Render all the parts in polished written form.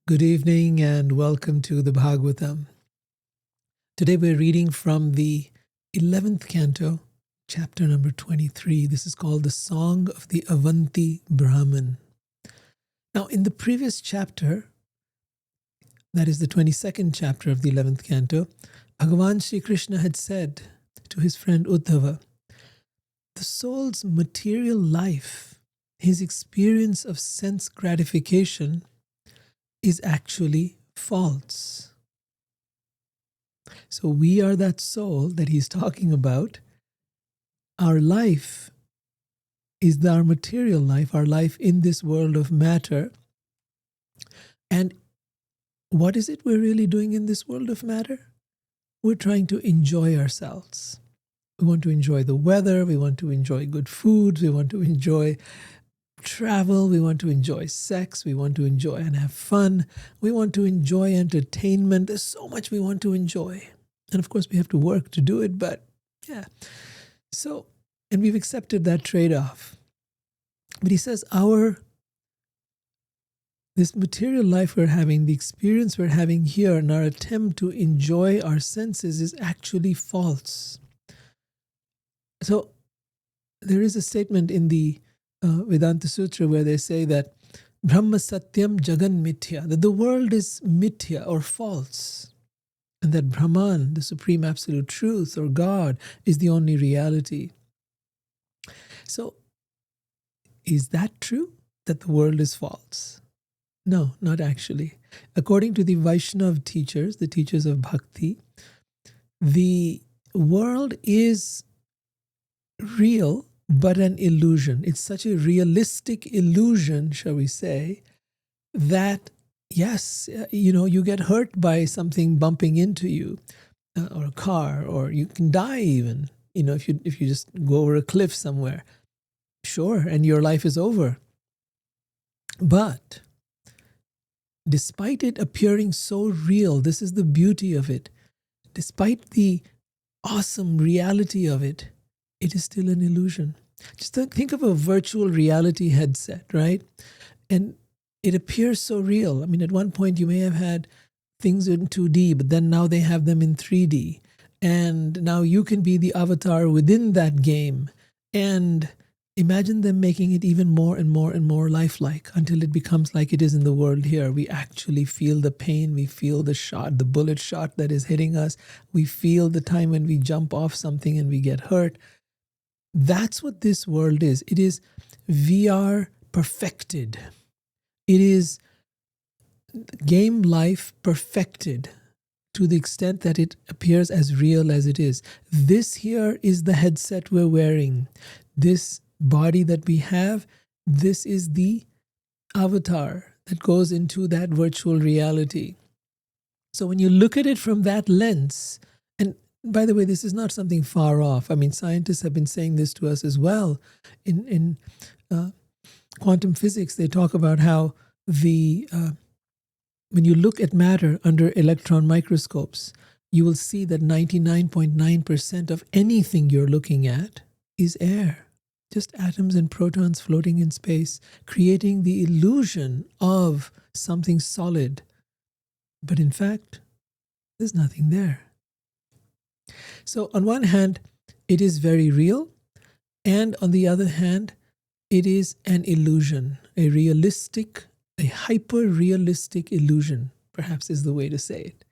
Good evening and welcome to the Bhagavatam. Today we're reading from the 11th Canto, chapter number 23. This is called the Song of the Avanti Brahmana. Now, in the previous chapter, that is the 22nd chapter of the 11th Canto, Bhagavan Sri Krishna had said to his friend Uddhava, the soul's material life, his experience of sense gratification, is actually false. So we are that soul that he's talking about. Our life is our material life, our life in this world of matter. And what is it we're really doing in this world of matter? We're trying to enjoy ourselves. We want to enjoy the weather, we want to enjoy good food, we want to enjoy travel, we want to enjoy sex, we want to enjoy and have fun, we want to enjoy entertainment. There's so much we want to enjoy. And of course we have to work to do it, but yeah. So, and we've accepted that trade-off. But he says this material life we're having, the experience we're having here, and our attempt to enjoy our senses is actually false. So there is a statement in the Vedanta Sutra where they say that Brahma Satyam Jagan Mithya, that the world is mithya or false, and that Brahman, the supreme absolute truth or God, is the only reality. So, is that true, that the world is false? No, not actually. According to the Vaishnava teachers, the teachers of bhakti, the world is real, but an illusion. It's such a realistic illusion, shall we say, that yes, you get hurt by something bumping into you, or a car, or you can die even, if you just go over a cliff somewhere. Sure, and your life is over. But despite it appearing so real, this is the beauty of it, despite the awesome reality of it, it is still an illusion. Just think of a virtual reality headset, right? And it appears so real. I mean, at one point you may have had things in 2D, but then now they have them in 3D. And now you can be the avatar within that game. And imagine them making it even more and more and more lifelike until it becomes like it is in the world here. We actually feel the pain. We feel the shot, the bullet shot that is hitting us. We feel the time when we jump off something and we get hurt. That's what this world is. It is VR perfected. It is game life perfected to the extent that it appears as real as it is. This here is the headset we're wearing. This body that we have, this is the avatar that goes into that virtual reality. So when you look at it from that lens, and by the way, this is not something far off. I mean, scientists have been saying this to us as well. In quantum physics, they talk about how when you look at matter under electron microscopes, you will see that 99.9% of anything you're looking at is air. Just atoms and protons floating in space, creating the illusion of something solid. But in fact, there's nothing there. So on one hand, it is very real, and on the other hand, it is an illusion, a hyper-realistic illusion, perhaps is the way to say it.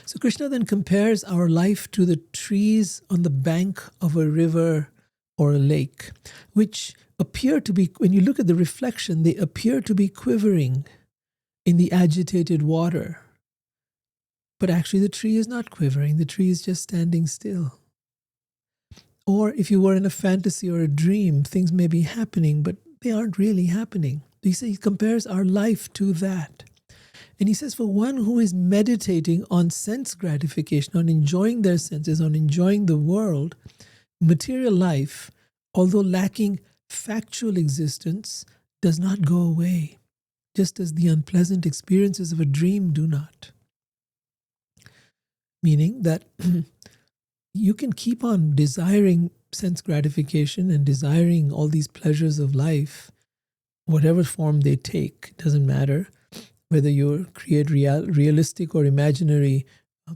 So Krishna then compares our life to the trees on the bank of a river or a lake, which appear to be, when you look at the reflection, they appear to be quivering in the agitated water. But actually the tree is not quivering, the tree is just standing still. Or if you were in a fantasy or a dream, things may be happening, but they aren't really happening. He compares our life to that. And he says, for one who is meditating on sense gratification, on enjoying their senses, on enjoying the world, material life, although lacking factual existence, does not go away, just as the unpleasant experiences of a dream do not. Meaning that you can keep on desiring sense gratification and desiring all these pleasures of life, whatever form they take, doesn't matter. whether you create realistic or imaginary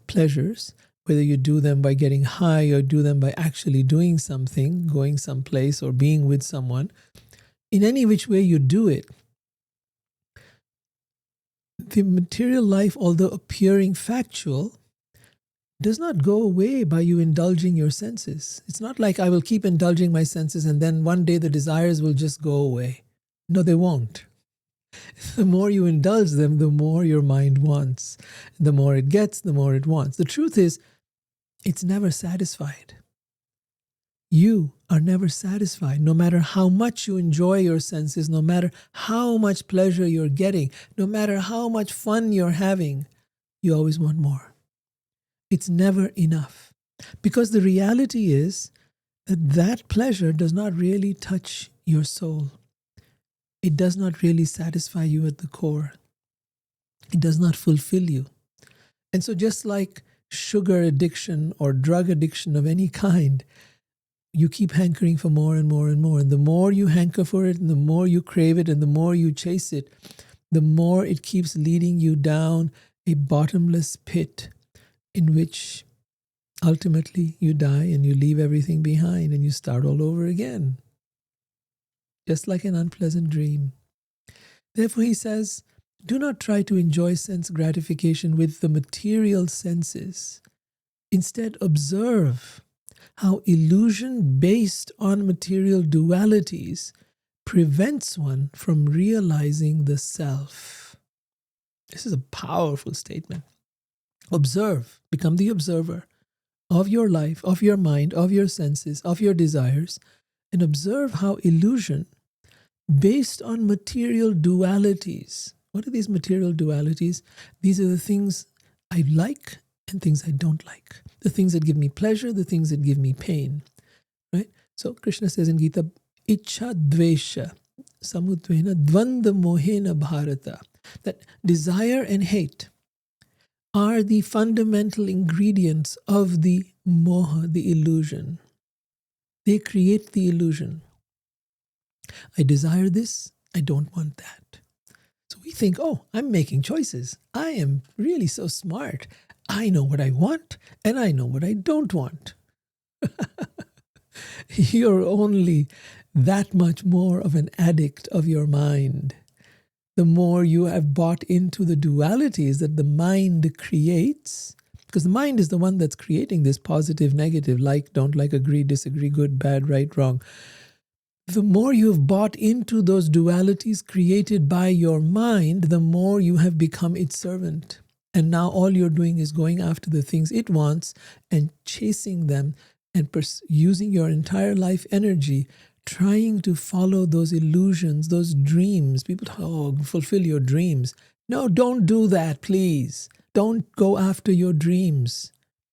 pleasures, whether you do them by getting high or do them by actually doing something, going someplace or being with someone, in any which way you do it, the material life, although appearing factual, does not go away by you indulging your senses. It's not like I will keep indulging my senses and then one day the desires will just go away. No, they won't. The more you indulge them, the more your mind wants. The more it gets, the more it wants. The truth is, it's never satisfied. You are never satisfied, no matter how much you enjoy your senses, no matter how much pleasure you're getting, no matter how much fun you're having, you always want more. It's never enough. Because the reality is that that pleasure does not really touch your soul. It does not really satisfy you at the core. It does not fulfill you. And so just like sugar addiction or drug addiction of any kind, you keep hankering for more and more and more. And the more you hanker for it, and the more you crave it, and the more you chase it, the more it keeps leading you down a bottomless pit in which ultimately you die and you leave everything behind and you start all over again. Just like an unpleasant dream. Therefore, he says, do not try to enjoy sense gratification with the material senses. Instead, observe how illusion based on material dualities prevents one from realizing the self. This is a powerful statement. Observe, become the observer of your life, of your mind, of your senses, of your desires, and observe how illusion based on material dualities. What are these material dualities? These are the things I like and things I don't like. The things that give me pleasure, the things that give me pain. Right? So Krishna says in Gita, Ichha dvesha samudvena dvanda mohena bharata. That desire and hate are the fundamental ingredients of the moha, the illusion. They create the illusion. I desire this, I don't want that. So we think, oh, I'm making choices. I am really so smart. I know what I want and I know what I don't want. You're only that much more of an addict of your mind. The more you have bought into the dualities that the mind creates, because the mind is the one that's creating this positive, negative, like, don't like, agree, disagree, good, bad, right, wrong. The more you've bought into those dualities created by your mind, the more you have become its servant. And now all you're doing is going after the things it wants and chasing them and using your entire life energy trying to follow those illusions, those dreams. People talk, oh, fulfill your dreams. No, don't do that, please. Don't go after your dreams.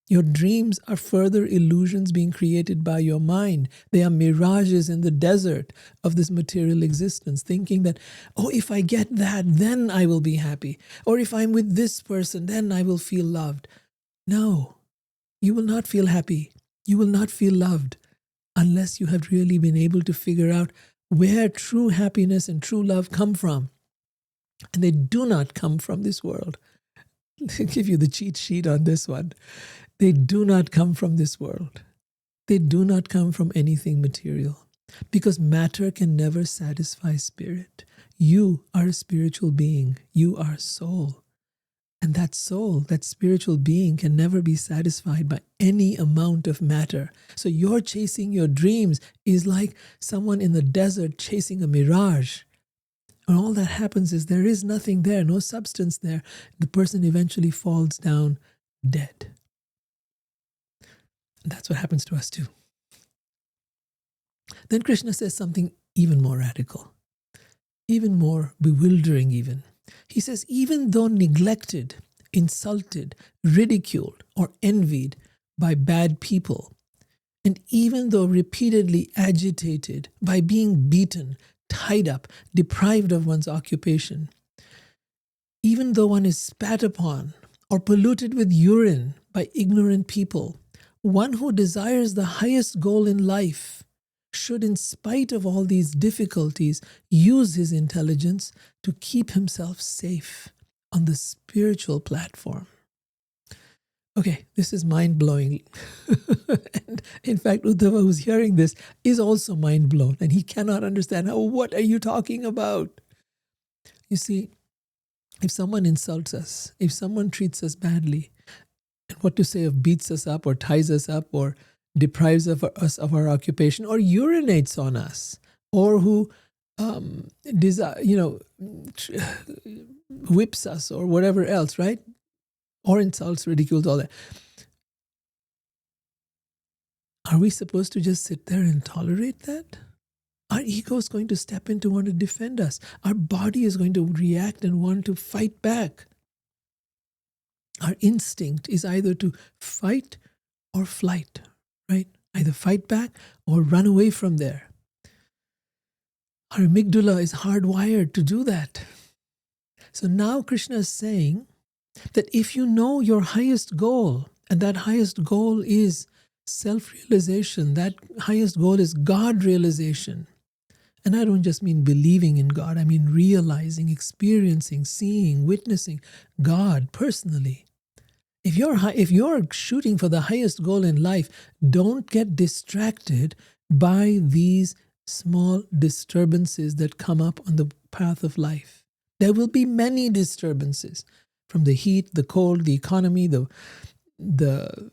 Your dreams are further illusions being created by your mind. They are mirages in the desert of this material existence, thinking that, oh, if I get that, then I will be happy. Or if I'm with this person, then I will feel loved. No, you will not feel happy. You will not feel loved unless you have really been able to figure out where true happiness and true love come from. And they do not come from this world. I'll give you the cheat sheet on this one. They do not come from this world. They do not come from anything material. Because matter can never satisfy spirit. You are a spiritual being. You are soul. And that soul, that spiritual being, can never be satisfied by any amount of matter. So your chasing your dreams is like someone in the desert chasing a mirage. And all that happens is there is nothing there, no substance there. The person eventually falls down dead. And that's what happens to us too. Then Krishna says something even more radical, even more bewildering even. He says, even though neglected, insulted, ridiculed, or envied by bad people, and even though repeatedly agitated by being beaten, tied up, deprived of one's occupation, even though one is spat upon or polluted with urine by ignorant people, one who desires the highest goal in life should, in spite of all these difficulties, use his intelligence to keep himself safe on the spiritual platform. Okay, this is mind-blowing. And in fact, Uddhava, who's hearing this, is also mind-blown, and he cannot understand, what are you talking about? You see, if someone insults us, if someone treats us badly, and what to say of beats us up or ties us up or deprives us of our occupation or urinates on us, or who whips us or whatever else, right? Or insults, ridicules, all that. Are we supposed to just sit there and tolerate that? Our ego is going to step in to want to defend us. Our body is going to react and want to fight back. Our instinct is either to fight or flight, right? Either fight back or run away from there. Our amygdala is hardwired to do that. So now Krishna is saying that if you know your highest goal, and that highest goal is self-realization, that highest goal is God realization. And I don't just mean believing in God, I mean realizing, experiencing, seeing, witnessing God personally. If you're shooting for the highest goal in life, don't get distracted by these small disturbances that come up on the path of life. There will be many disturbances, from the heat, the cold, the economy, the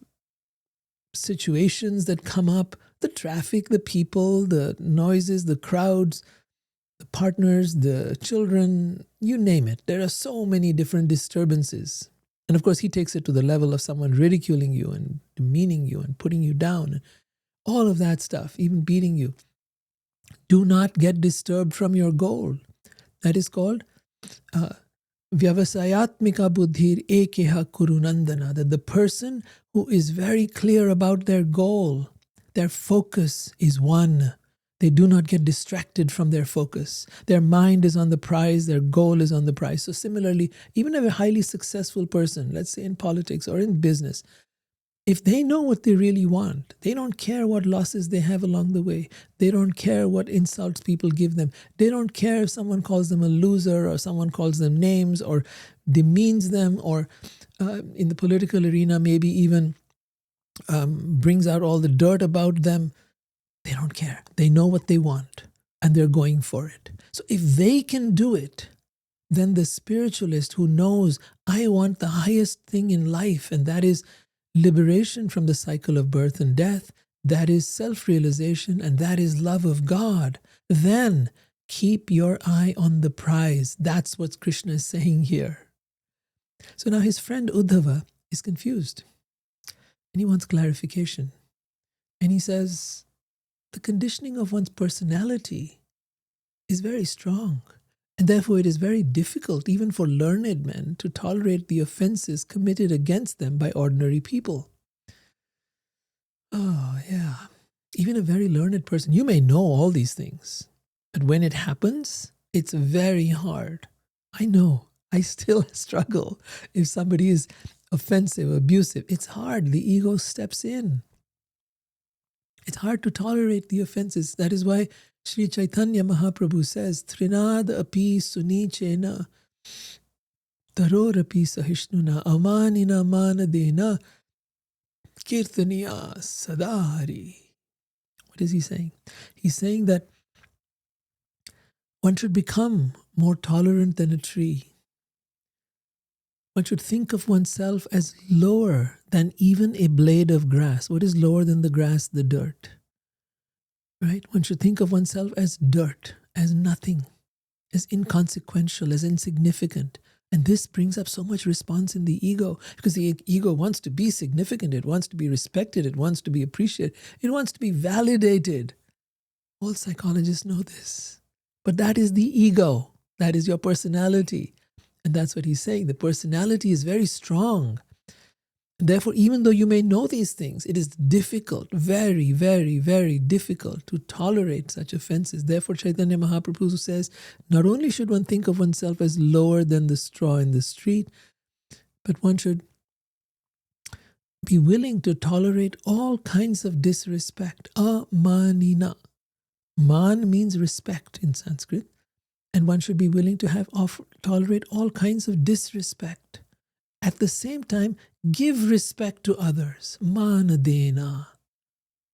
situations that come up, the traffic, the people, the noises, the crowds, the partners, the children, you name it. There are so many different disturbances. And of course, he takes it to the level of someone ridiculing you and demeaning you and putting you down and all of that stuff, even beating you. Do not get disturbed from your goal. That is called Vyavasayatmika buddhir ekeha kurunandana, that the person who is very clear about their goal, their focus is one. They do not get distracted from their focus. Their mind is on the prize, their goal is on the prize. So similarly, even a highly successful person, let's say in politics or in business, if they know what they really want, they don't care what losses they have along the way. They don't care what insults people give them. They don't care if someone calls them a loser or someone calls them names or demeans them or in the political arena maybe even brings out all the dirt about them. They don't care. They know what they want and they're going for it. So if they can do it, then the spiritualist who knows, I want the highest thing in life, and that is liberation from the cycle of birth and death, that is self-realization, and that is love of God, then keep your eye on the prize. That's what Krishna is saying here. So now his friend Uddhava is confused and he wants clarification. And he says, the conditioning of one's personality is very strong. And therefore it is very difficult, even for learned men, to tolerate the offenses committed against them by ordinary people. Oh, yeah. Even a very learned person, you may know all these things, but when it happens, it's very hard. I know. I still struggle. If somebody is offensive, abusive, it's hard. The ego steps in. It's hard to tolerate the offenses. That is why Sri Chaitanya Mahaprabhu says, Trinad api sunichena, taror api sahishnuna, amanina manadena, kirtaniya sadari. What is he saying? He's saying that one should become more tolerant than a tree. One should think of oneself as lower than even a blade of grass. What is lower than the grass? The dirt. Right? One should think of oneself as dirt, as nothing, as inconsequential, as insignificant. And this brings up so much response in the ego, because the ego wants to be significant, it wants to be respected, it wants to be appreciated, it wants to be validated. All psychologists know this. But that is the ego. That is your personality. And that's what he's saying. The personality is very strong. Therefore, even though you may know these things, it is difficult, very, very, very difficult to tolerate such offenses. Therefore, Chaitanya Mahaprabhu says, not only should one think of oneself as lower than the straw in the street, but one should be willing to tolerate all kinds of disrespect. Amanina. Man means respect in Sanskrit. And one should be willing to tolerate all kinds of disrespect. At the same time, give respect to others. Manadena.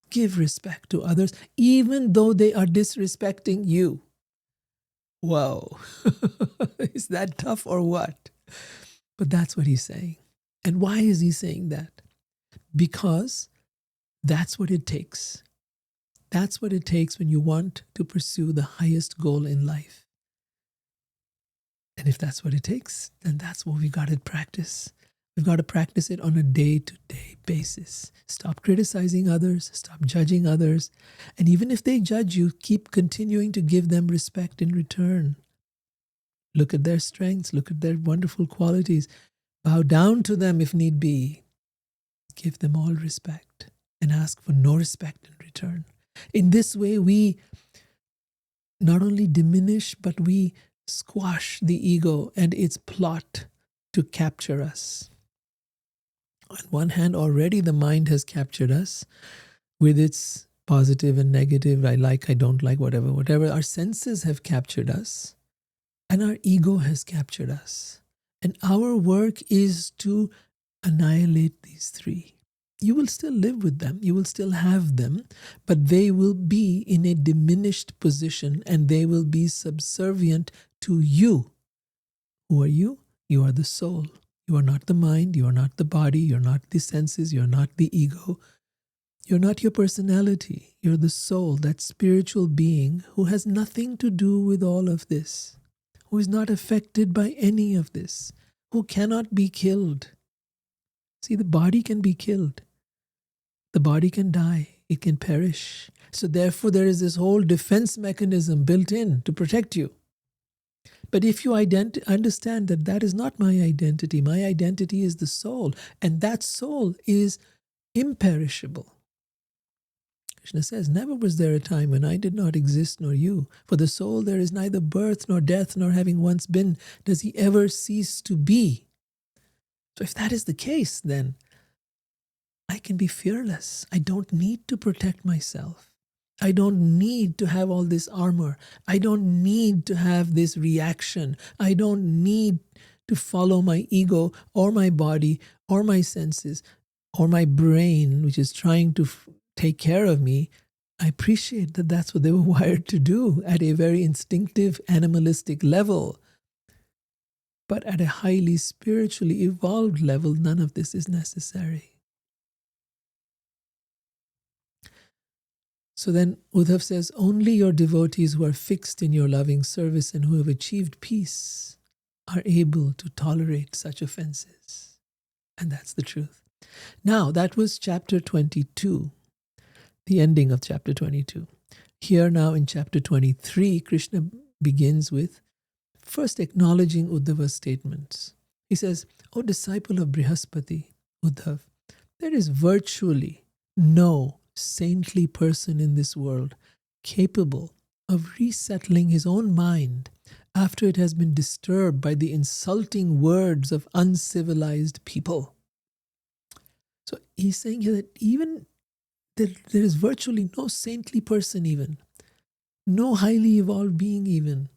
Give respect to others, even though they are disrespecting you. Whoa. Is that tough or what? But that's what he's saying. And why is he saying that? Because that's what it takes. That's what it takes when you want to pursue the highest goal in life. And if that's what it takes, then that's what we got to practice. We've got to practice it on a day-to-day basis. Stop criticizing others. Stop judging others. And even if they judge you, keep continuing to give them respect in return. Look at their strengths. Look at their wonderful qualities. Bow down to them if need be. Give them all respect and ask for no respect in return. In this way, we not only diminish, but we squash the ego and its plot to capture us. On one hand, already the mind has captured us with its positive and negative, I like, I don't like, whatever. Our senses have captured us and our ego has captured us. And our work is to annihilate these three. You will still live with them, you will still have them, but they will be in a diminished position and they will be subservient to you. Who are you? You are the soul. You are not the mind, you are not the body, you're not the senses, you're not the ego. You're not your personality. You're the soul, that spiritual being who has nothing to do with all of this, who is not affected by any of this, who cannot be killed. See, the body can be killed. The body can die. It can perish. So therefore, there is this whole defense mechanism built in to protect you. But if you understand that that is not my identity is the soul, and that soul is imperishable. Krishna says, never was there a time when I did not exist nor you. For the soul there is neither birth nor death, nor having once been does he ever cease to be. So if that is the case, then I can be fearless. I don't need to protect myself. I don't need to have all this armor. I don't need to have this reaction. I don't need to follow my ego or my body or my senses or my brain, which is trying to take care of me. I appreciate that that's what they were wired to do at a very instinctive, animalistic level. But at a highly spiritually evolved level, none of this is necessary. So then Uddhav says, only your devotees who are fixed in your loving service and who have achieved peace are able to tolerate such offenses. And that's the truth. Now, that was chapter 22, the ending of chapter 22. Here now in chapter 23, Krishna begins with first acknowledging Uddhava's statements. He says, O disciple of Brihaspati, Uddhav, there is virtually no saintly person in this world capable of resettling his own mind after it has been disturbed by the insulting words of uncivilized people. So he's saying here that even there is virtually no saintly person even, no highly evolved being even,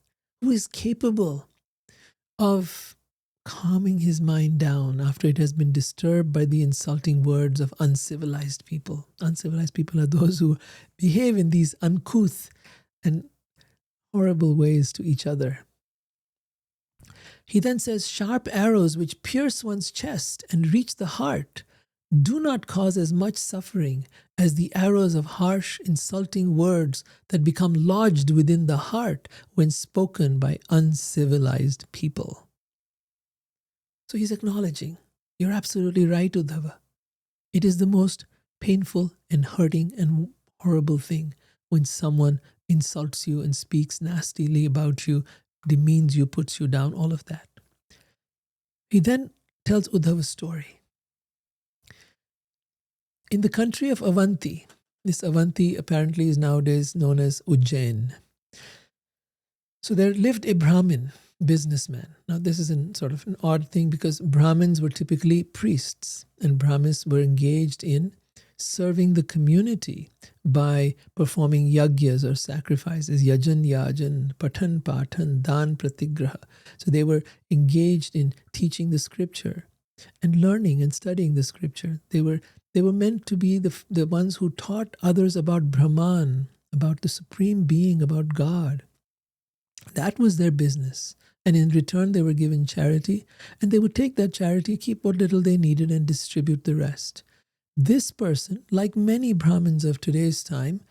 who is capable of calming his mind down after it has been disturbed by the insulting words of uncivilized people. Uncivilized people are those who behave in these uncouth and horrible ways to each other. He then says, sharp arrows which pierce one's chest and reach the heart do not cause as much suffering as the arrows of harsh, insulting words that become lodged within the heart when spoken by uncivilized people. So he's acknowledging, you're absolutely right, Uddhava. It is the most painful and hurting and horrible thing when someone insults you and speaks nastily about you, demeans you, puts you down, all of that. He then tells Uddhava's story. In the country of Avanti, this Avanti apparently is nowadays known as Ujjain. So there lived a Brahmin businessman. Now this is sort of an odd thing because Brahmins were typically priests and Brahmins were engaged in serving the community by performing yagyas or sacrifices, yajan, patan, dan pratigraha. So they were engaged in teaching the scripture and learning and studying the scripture. They were meant to be the ones who taught others about Brahman, about the supreme being, about God. That was their business. And in return, they were given charity, and they would take that charity, keep what little they needed, and distribute the rest. This person, like many Brahmins of today's time,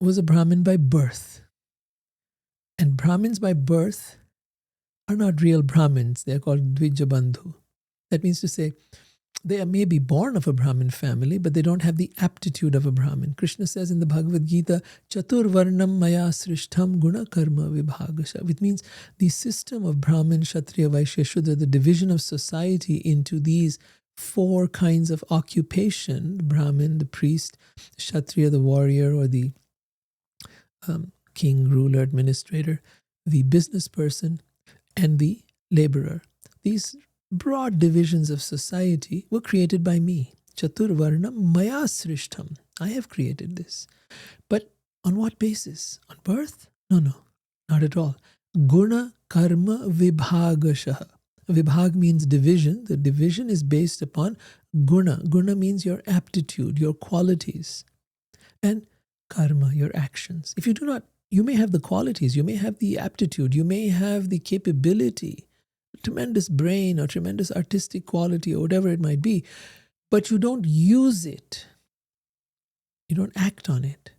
was a Brahmin by birth. And Brahmins by birth are not real Brahmins. They are called Dvijabandhu. That means to say, they may be born of a Brahmin family, but they don't have the aptitude of a Brahmin. Krishna says in the Bhagavad Gita, Chatur Varnam Maya Srishtham Guna Karma Vibhagasha, which means the system of Brahmin, Kshatriya, Vaishya, Shudra, the division of society into these four kinds of occupation: Brahmin, the priest; Kshatriya, the warrior or the king, ruler, administrator; the business person; and the laborer. These broad divisions of society were created by me. Chatur Varnam Maya Srishtham. I have created this. But on what basis? On birth? No, not at all. Guna Karma Vibhagashaha. Vibhag means division. The division is based upon guna. Guna means your aptitude, your qualities. And karma, your actions. If you do not, you may have the qualities, you may have the aptitude, you may have the capability, tremendous brain or tremendous artistic quality or whatever it might be, but you don't use it, you don't act on it,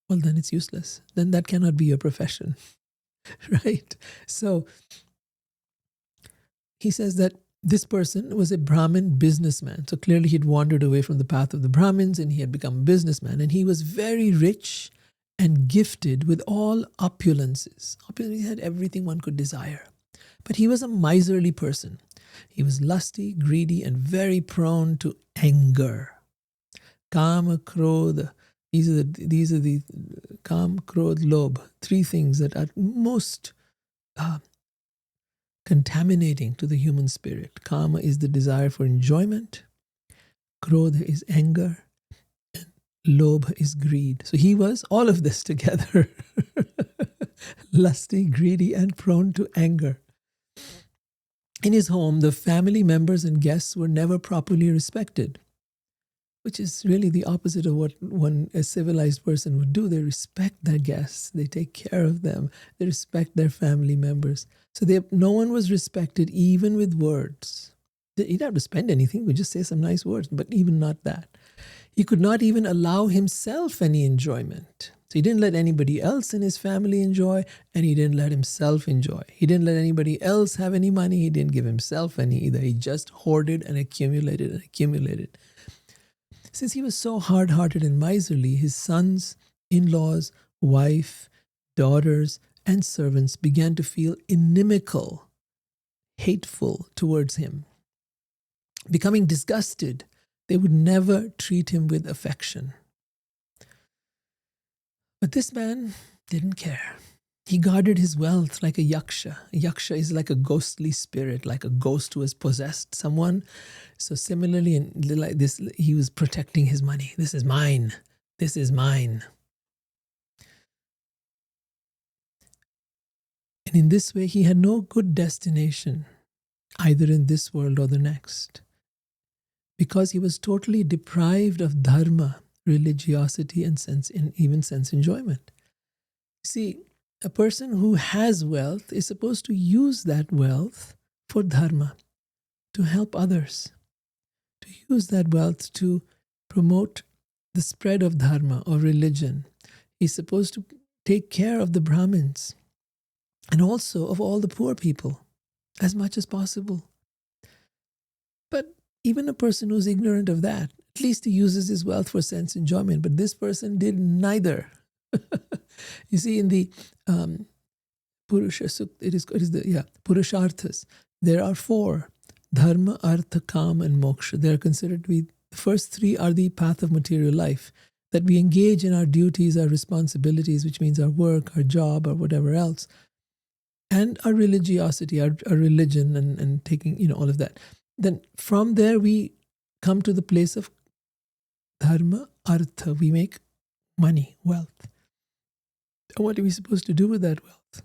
well, then it's useless. Then that cannot be your profession, right? So he says that this person was a Brahmin businessman. So clearly he'd wandered away from the path of the Brahmins and he had become a businessman. And he was very rich and gifted with all opulences. He had everything one could desire. But he was a miserly person. He was lusty, greedy, and very prone to anger. Kama, Krodha. These are the Kam, Krodh, Lobh. Three things that are most contaminating to the human spirit. Kama is the desire for enjoyment. Krodha is anger. And Lobh is greed. So he was all of this together. Lusty, greedy, and prone to anger. In his home, the family members and guests were never properly respected, which is really the opposite of what a civilized person would do. They respect their guests. They take care of them. They respect their family members. So no one was respected, even with words. He didn't have to spend anything. We just say some nice words, but even not that. He could not even allow himself any enjoyment. So he didn't let anybody else in his family enjoy, and he didn't let himself enjoy. He didn't let anybody else have any money. He didn't give himself any either. He just hoarded and accumulated and accumulated. Since he was so hard-hearted and miserly, his sons, in-laws, wife, daughters, and servants began to feel inimical, hateful towards him. Becoming disgusted, they would never treat him with affection. But this man didn't care. He guarded his wealth like a yaksha. A yaksha is like a ghostly spirit, like a ghost who has possessed someone. So similarly, like this, he was protecting his money. This is mine. This is mine. And in this way, he had no good destination, either in this world or the next, because he was totally deprived of dharma, religiosity, and even sense enjoyment. See, a person who has wealth is supposed to use that wealth for dharma, to help others, to use that wealth to promote the spread of dharma or religion. He's supposed to take care of the Brahmins and also of all the poor people as much as possible. But even a person who's ignorant of that, at least he uses his wealth for sense enjoyment. But this person did neither. You see, in the Purusha Sukta, it is the Purusharthas, there are four: Dharma, Artha, Kam, and Moksha. They are considered to be, the first three are the path of material life, that we engage in our duties, our responsibilities, which means our work, our job, or whatever else, and our religiosity, our religion, and taking, all of that. Then from there we come to the place of Dharma, artha, we make money, wealth. And what are we supposed to do with that wealth?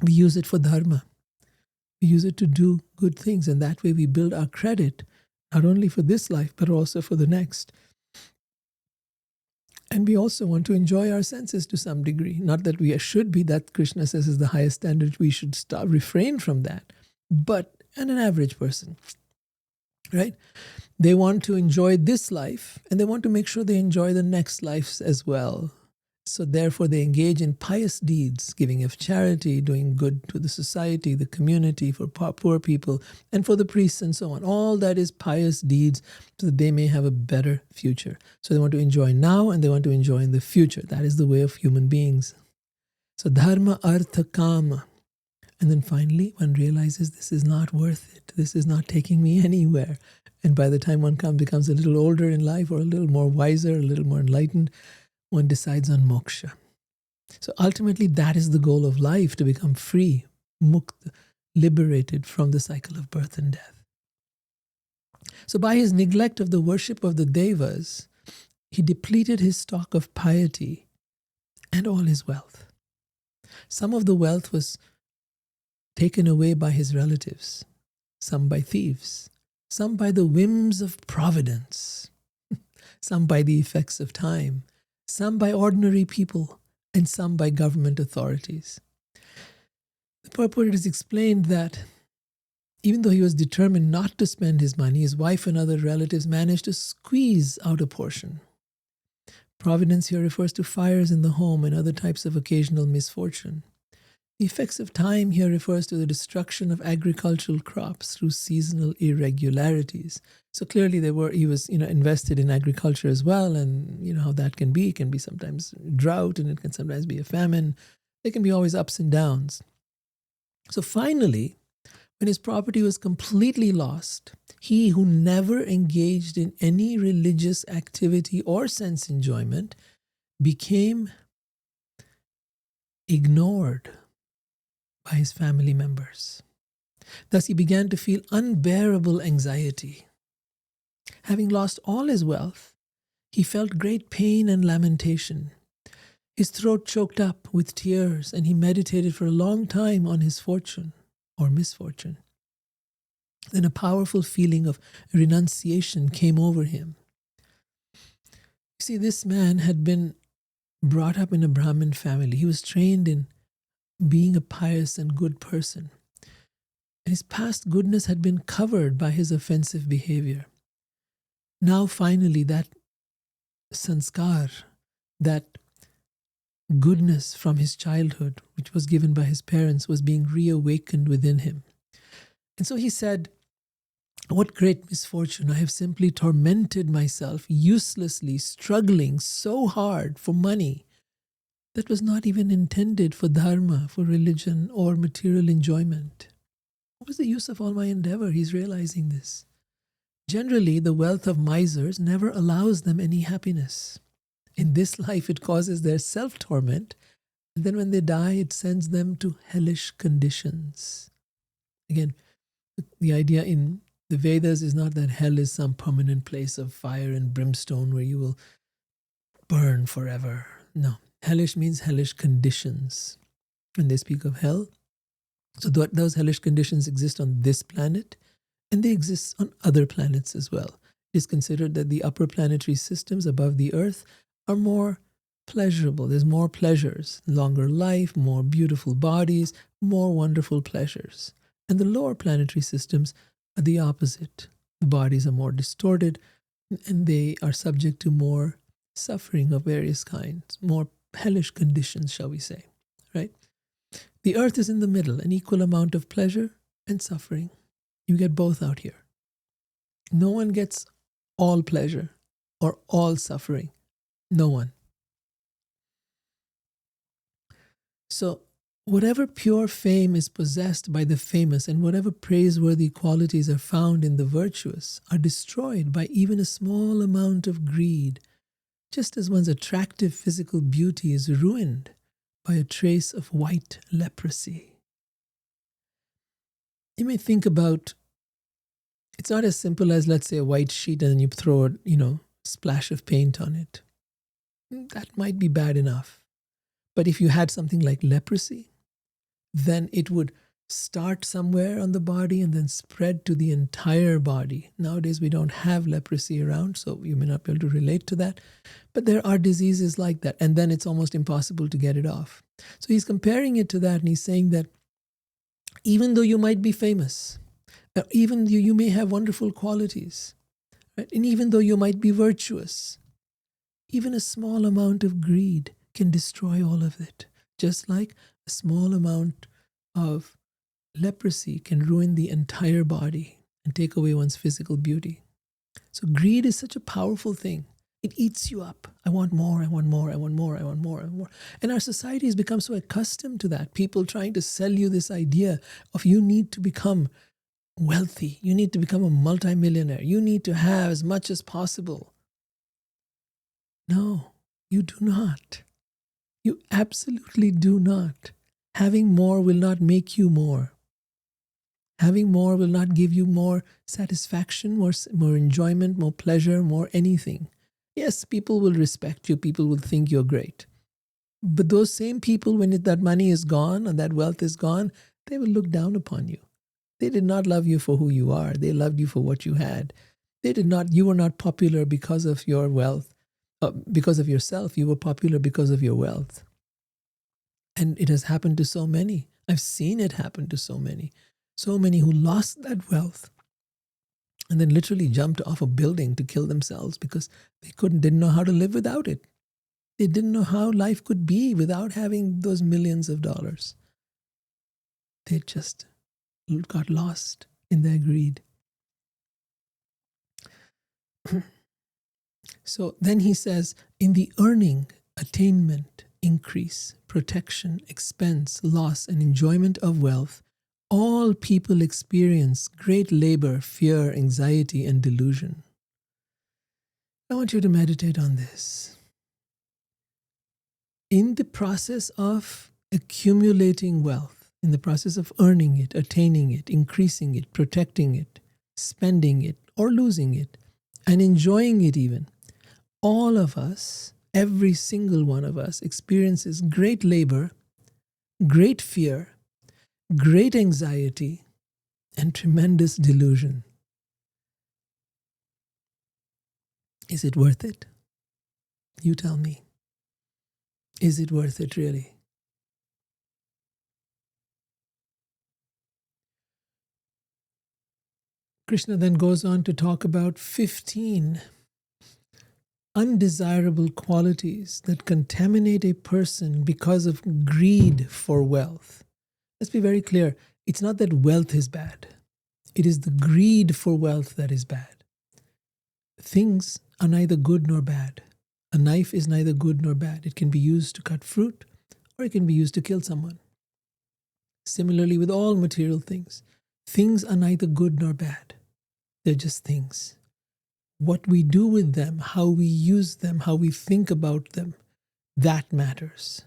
We use it for dharma. We use it to do good things, and that way we build our credit, not only for this life, but also for the next. And we also want to enjoy our senses to some degree. Not that we should be, that Krishna says is the highest standard. We should refrain from that. But an average person, right? They want to enjoy this life, and they want to make sure they enjoy the next lives as well. So therefore they engage in pious deeds, giving of charity, doing good to the society, the community, for poor people, and for the priests and so on. All that is pious deeds so that they may have a better future. So they want to enjoy now and they want to enjoy in the future. That is the way of human beings. So dharma, artha, kama. And then finally one realizes this is not worth it. This is not taking me anywhere. And by the time one becomes a little older in life, or a little more wiser, a little more enlightened, one decides on moksha. So ultimately that is the goal of life, to become free, mukta, liberated from the cycle of birth and death. So by his neglect of the worship of the devas, he depleted his stock of piety and all his wealth. Some of the wealth was taken away by his relatives, some by thieves, some by the whims of providence, some by the effects of time, some by ordinary people, and some by government authorities. The purport is explained that even though he was determined not to spend his money, his wife and other relatives managed to squeeze out a portion. Providence here refers to fires in the home and other types of occasional misfortune. The effects of time here refers to the destruction of agricultural crops through seasonal irregularities. So clearly he was invested in agriculture as well, and you know how that can be. It can be sometimes drought, and it can sometimes be a famine. There can be always ups and downs. So finally, when his property was completely lost, he who never engaged in any religious activity or sense enjoyment became ignored by his family members. Thus he began to feel unbearable anxiety. Having lost all his wealth, he felt great pain and lamentation. His throat choked up with tears, and he meditated for a long time on his fortune or misfortune. Then a powerful feeling of renunciation came over him. You see, this man had been brought up in a Brahmin family. He was trained in being a pious and good person. And his past goodness had been covered by his offensive behavior. Now finally that sanskar, that goodness from his childhood, which was given by his parents, was being reawakened within him. And so he said, "What great misfortune! I have simply tormented myself uselessly, struggling so hard for money that was not even intended for dharma, for religion, or material enjoyment. What was the use of all my endeavor?" He's realizing this. Generally, the wealth of misers never allows them any happiness. In this life, it causes their self-torment, and then when they die, it sends them to hellish conditions. Again, the idea in the Vedas is not that hell is some permanent place of fire and brimstone where you will burn forever. No. Hellish means hellish conditions. When they speak of hell, so those hellish conditions exist on this planet, and they exist on other planets as well. It is considered that the upper planetary systems above the earth are more pleasurable. There's more pleasures, longer life, more beautiful bodies, more wonderful pleasures. And the lower planetary systems are the opposite. The bodies are more distorted, and they are subject to more suffering of various kinds, more hellish conditions, shall we say, right? The earth is in the middle, an equal amount of pleasure and suffering. You get both out here. No one gets all pleasure or all suffering. No one. So whatever pure fame is possessed by the famous and whatever praiseworthy qualities are found in the virtuous are destroyed by even a small amount of greed, just as one's attractive physical beauty is ruined by a trace of white leprosy. You may think about, it's not as simple as, let's say, a white sheet and then you throw, splash of paint on it. That might be bad enough. But if you had something like leprosy, then it would start somewhere on the body and then spread to the entire body. Nowadays, we don't have leprosy around, so you may not be able to relate to that. But there are diseases like that, and then it's almost impossible to get it off. So he's comparing it to that, and he's saying that even though you might be famous, even though you may have wonderful qualities, right? And even though you might be virtuous, even a small amount of greed can destroy all of it. Just like a small amount of leprosy can ruin the entire body and take away one's physical beauty. So greed is such a powerful thing. It eats you up. I want more, I want more, I want more, I want more, I want more. And our society has become so accustomed to that. People trying to sell you this idea of you need to become wealthy. You need to become a multimillionaire. You need to have as much as possible. No, you do not. You absolutely do not. Having more will not make you more. Having more will not give you more satisfaction, more enjoyment, more pleasure, more anything. Yes, people will respect you. People will think you're great. But those same people, when that money is gone and that wealth is gone, they will look down upon you. They did not love you for who you are. They loved you for what you had. You were not popular because of your wealth, because of yourself. You were popular because of your wealth. And it has happened to so many. I've seen it happen to so many. So many who lost that wealth and then literally jumped off a building to kill themselves because they didn't know how to live without it. They didn't know how life could be without having those millions of dollars. They just got lost in their greed. So then he says, in the earning, attainment, increase, protection, expense, loss, and enjoyment of wealth, all people experience great labor, fear, anxiety, and delusion. I want you to meditate on this. In the process of accumulating wealth, in the process of earning it, attaining it, increasing it, protecting it, spending it, or losing it, and enjoying it even, all of us, every single one of us, experiences great labor, great fear, great anxiety, and tremendous delusion. Is it worth it? You tell me. Is it worth it really? Krishna then goes on to talk about 15 undesirable qualities that contaminate a person because of greed for wealth. Let's be very clear. It's not that wealth is bad. It is the greed for wealth that is bad. Things are neither good nor bad. A knife is neither good nor bad. It can be used to cut fruit or it can be used to kill someone. Similarly with all material things. Things are neither good nor bad. They're just things. What we do with them, how we use them, how we think about them, that matters.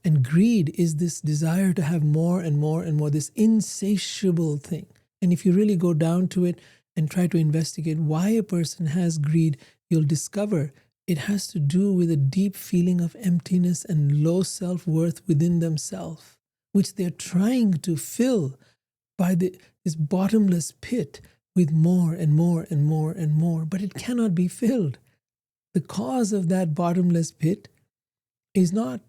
And greed is this desire to have more and more and more, this insatiable thing. And if you really go down to it and try to investigate why a person has greed, you'll discover it has to do with a deep feeling of emptiness and low self-worth within themselves, which they're trying to fill by this bottomless pit with more and more and more and more. But it cannot be filled. The cause of that bottomless pit is not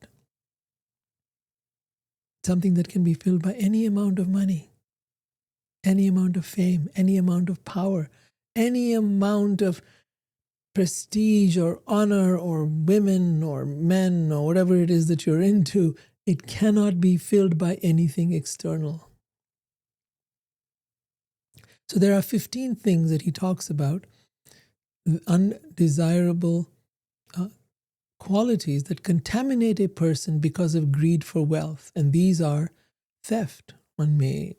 something that can be filled by any amount of money, any amount of fame, any amount of power, any amount of prestige or honor or women or men or whatever it is that you're into. It cannot be filled by anything external. So there are 15 things that he talks about, undesirable qualities that contaminate a person because of greed for wealth. And these are theft. One may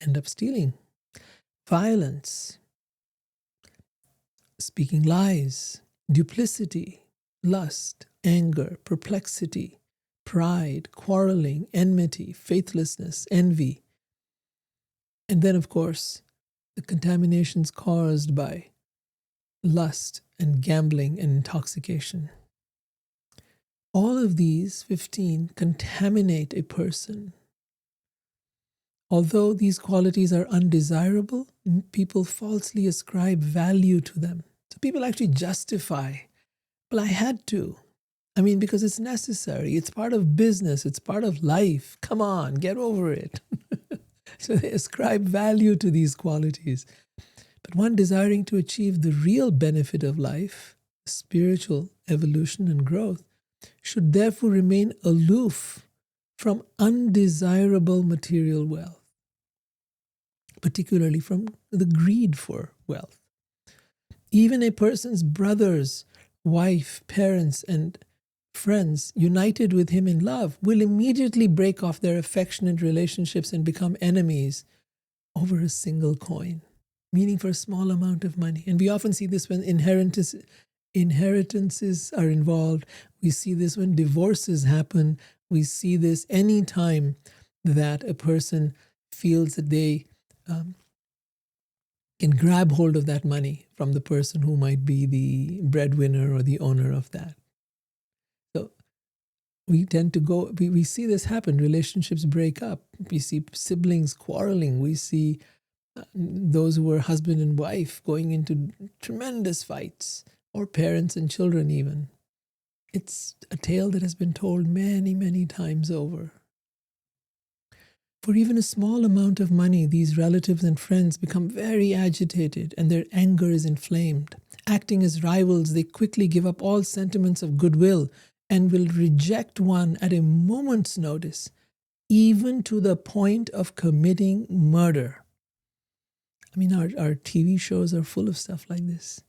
end up stealing. Violence. Speaking lies. Duplicity. Lust. Anger. Perplexity. Pride. Quarreling. Enmity. Faithlessness. Envy. And then, of course, the contaminations caused by lust and gambling and intoxication. All of these 15 contaminate a person. Although these qualities are undesirable, people falsely ascribe value to them. So people actually justify, well, I had to. Because it's necessary. It's part of business. It's part of life. Come on, get over it. So they ascribe value to these qualities. But one desiring to achieve the real benefit of life, spiritual evolution and growth, should therefore remain aloof from undesirable material wealth, particularly from the greed for wealth. Even a person's brothers, wife, parents, and friends united with him in love will immediately break off their affectionate relationships and become enemies over a single coin, meaning for a small amount of money. And we often see this when inheritances are involved. We see this when divorces happen. We see this any time that a person feels that they can grab hold of that money from the person who might be the breadwinner or the owner of that. So we tend to we see this happen. Relationships break up. We see siblings quarreling. We see those who are husband and wife going into tremendous fights, or parents and children even. It's a tale that has been told many, many times over. For even a small amount of money, these relatives and friends become very agitated and their anger is inflamed. Acting as rivals, they quickly give up all sentiments of goodwill and will reject one at a moment's notice, even to the point of committing murder. Our TV shows are full of stuff like this.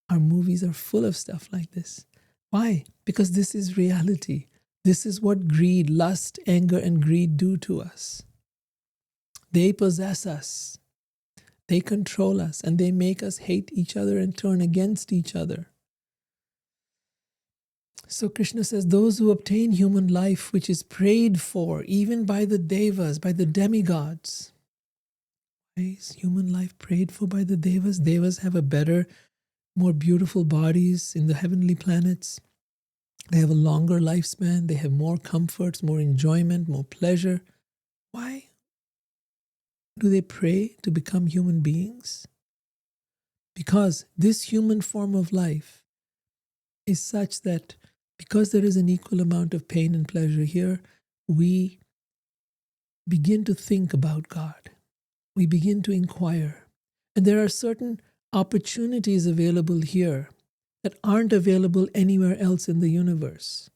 Our movies are full of stuff like this. Why? Because this is reality. This is what greed, lust, anger, and greed do to us. They possess us. They control us, and they make us hate each other and turn against each other. So Krishna says, those who obtain human life, which is prayed for, even by the devas, by the demigods. Why is human life prayed for by the devas? Devas have a better, more beautiful bodies in the heavenly planets. They have a longer lifespan. They have more comforts, more enjoyment, more pleasure. Why do they pray to become human beings? Because this human form of life is such that because there is an equal amount of pain and pleasure here, we begin to think about God. We begin to inquire. And there are certain opportunities available here that aren't available anywhere else in the universe.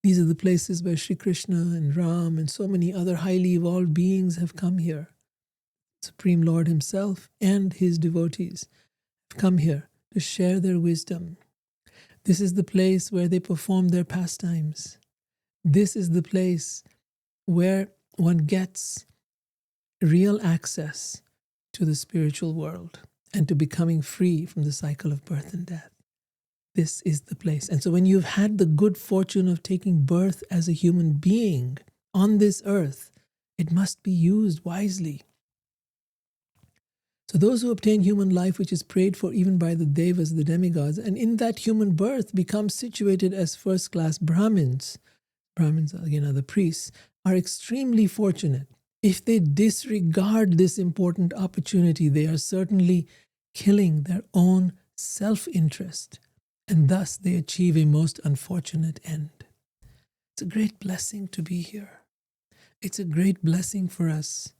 These are the places where Sri Krishna and Ram and so many other highly evolved beings have come here. Supreme Lord himself and his devotees have come here to share their wisdom. This is the place where they perform their pastimes. This is the place where one gets real access to the spiritual world and to becoming free from the cycle of birth and death. This is the place. And so when you've had the good fortune of taking birth as a human being on this earth, it must be used wisely. So those who obtain human life, which is prayed for even by the devas, the demigods, and in that human birth become situated as first-class Brahmins. Brahmins, again, are the priests, are extremely fortunate. If they disregard this important opportunity, they are certainly killing their own self-interest, and thus they achieve a most unfortunate end. It's a great blessing to be here. It's a great blessing for us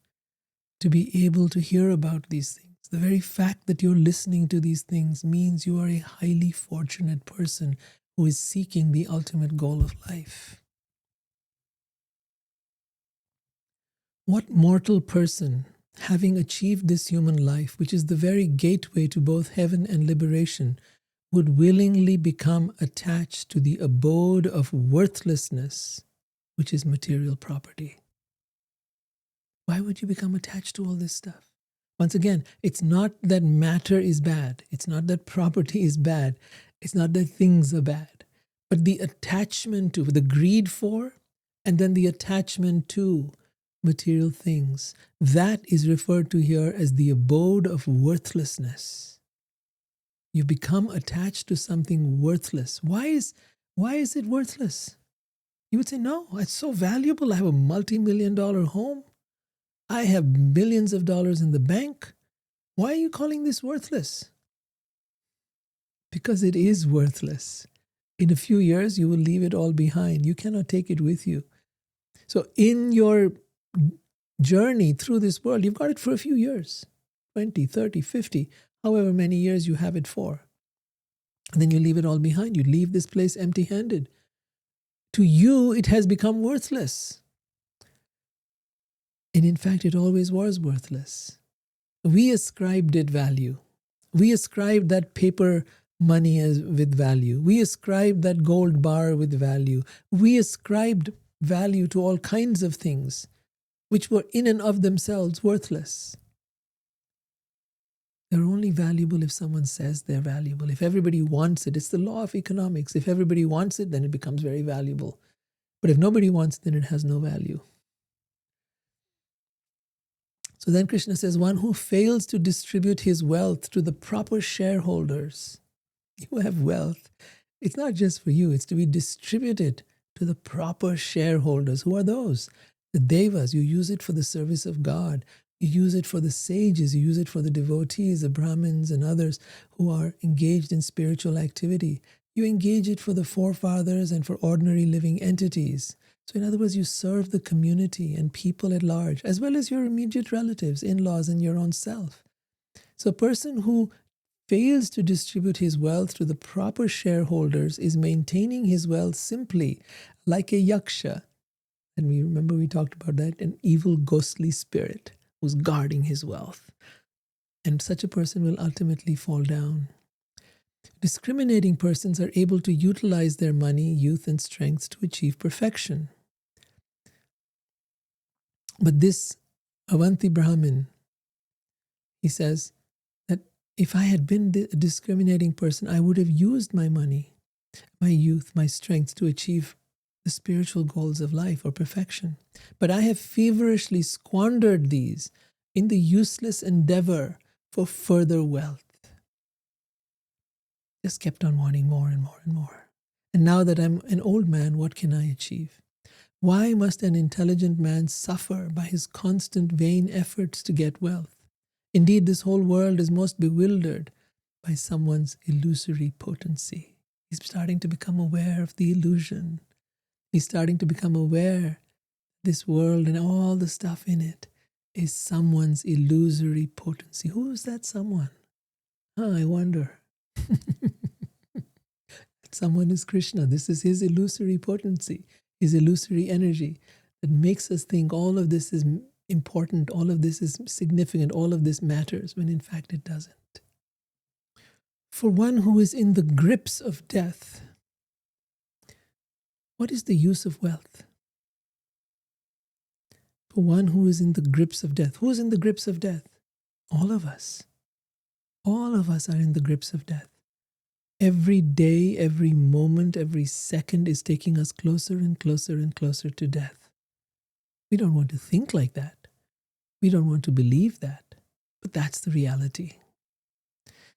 to be able to hear about these things. The very fact that you're listening to these things means you are a highly fortunate person who is seeking the ultimate goal of life. What mortal person, having achieved this human life, which is the very gateway to both heaven and liberation, would willingly become attached to the abode of worthlessness, which is material property? Why would you become attached to all this stuff? Once again, it's not that matter is bad. It's not that property is bad. It's not that things are bad. But the attachment to, the greed for, and then the attachment to material things, that is referred to here as the abode of worthlessness. You become attached to something worthless. Why is it worthless? You would say, no, it's so valuable. I have a multi-million-dollar home. I have millions of dollars in the bank. Why are you calling this worthless? Because it is worthless. In a few years, you will leave it all behind. You cannot take it with you. So in your journey through this world, you've got it for a few years, 20, 30, 50, however many years you have it for. And then you leave it all behind. You leave this place empty-handed. To you, it has become worthless. And in fact, it always was worthless. We ascribed it value. We ascribed that paper money as with value. We ascribed that gold bar with value. We ascribed value to all kinds of things which were in and of themselves worthless. They're only valuable if someone says they're valuable. If everybody wants it, it's the law of economics. If everybody wants it, then it becomes very valuable. But if nobody wants it, then it has no value. So then Krishna says, one who fails to distribute his wealth to the proper shareholders. You have wealth. It's not just for you. It's to be distributed to the proper shareholders. Who are those? The devas. You use it for the service of God. You use it for the sages. You use it for the devotees, the Brahmins and others who are engaged in spiritual activity. You engage it for the forefathers and for ordinary living entities. So in other words, you serve the community and people at large, as well as your immediate relatives, in-laws, and your own self. So a person who fails to distribute his wealth to the proper shareholders is maintaining his wealth simply like a yaksha. And we talked about that, an evil ghostly spirit who's guarding his wealth. And such a person will ultimately fall down. Discriminating persons are able to utilize their money, youth, and strength to achieve perfection. But this Avanti Brahmin, he says that if I had been a discriminating person, I would have used my money, my youth, my strength to achieve the spiritual goals of life or perfection. But I have feverishly squandered these in the useless endeavor for further wealth. Just kept on wanting more and more and more. And now that I'm an old man, what can I achieve? Why must an intelligent man suffer by his constant vain efforts to get wealth? Indeed, this whole world is most bewildered by someone's illusory potency. He's starting to become aware of the illusion. He's starting to become aware this world and all the stuff in it is someone's illusory potency. Who is that someone? I wonder. Someone is Krishna. This is his illusory potency, his illusory energy that makes us think all of this is important, all of this is significant, all of this matters, when in fact it doesn't. For one who is in the grips of death, what is the use of wealth? For one who is in the grips of death. Who is in the grips of death? All of us. All of us are in the grips of death. Every day, every moment, every second is taking us closer and closer and closer to death. We don't want to think like that. We don't want to believe that. But that's the reality.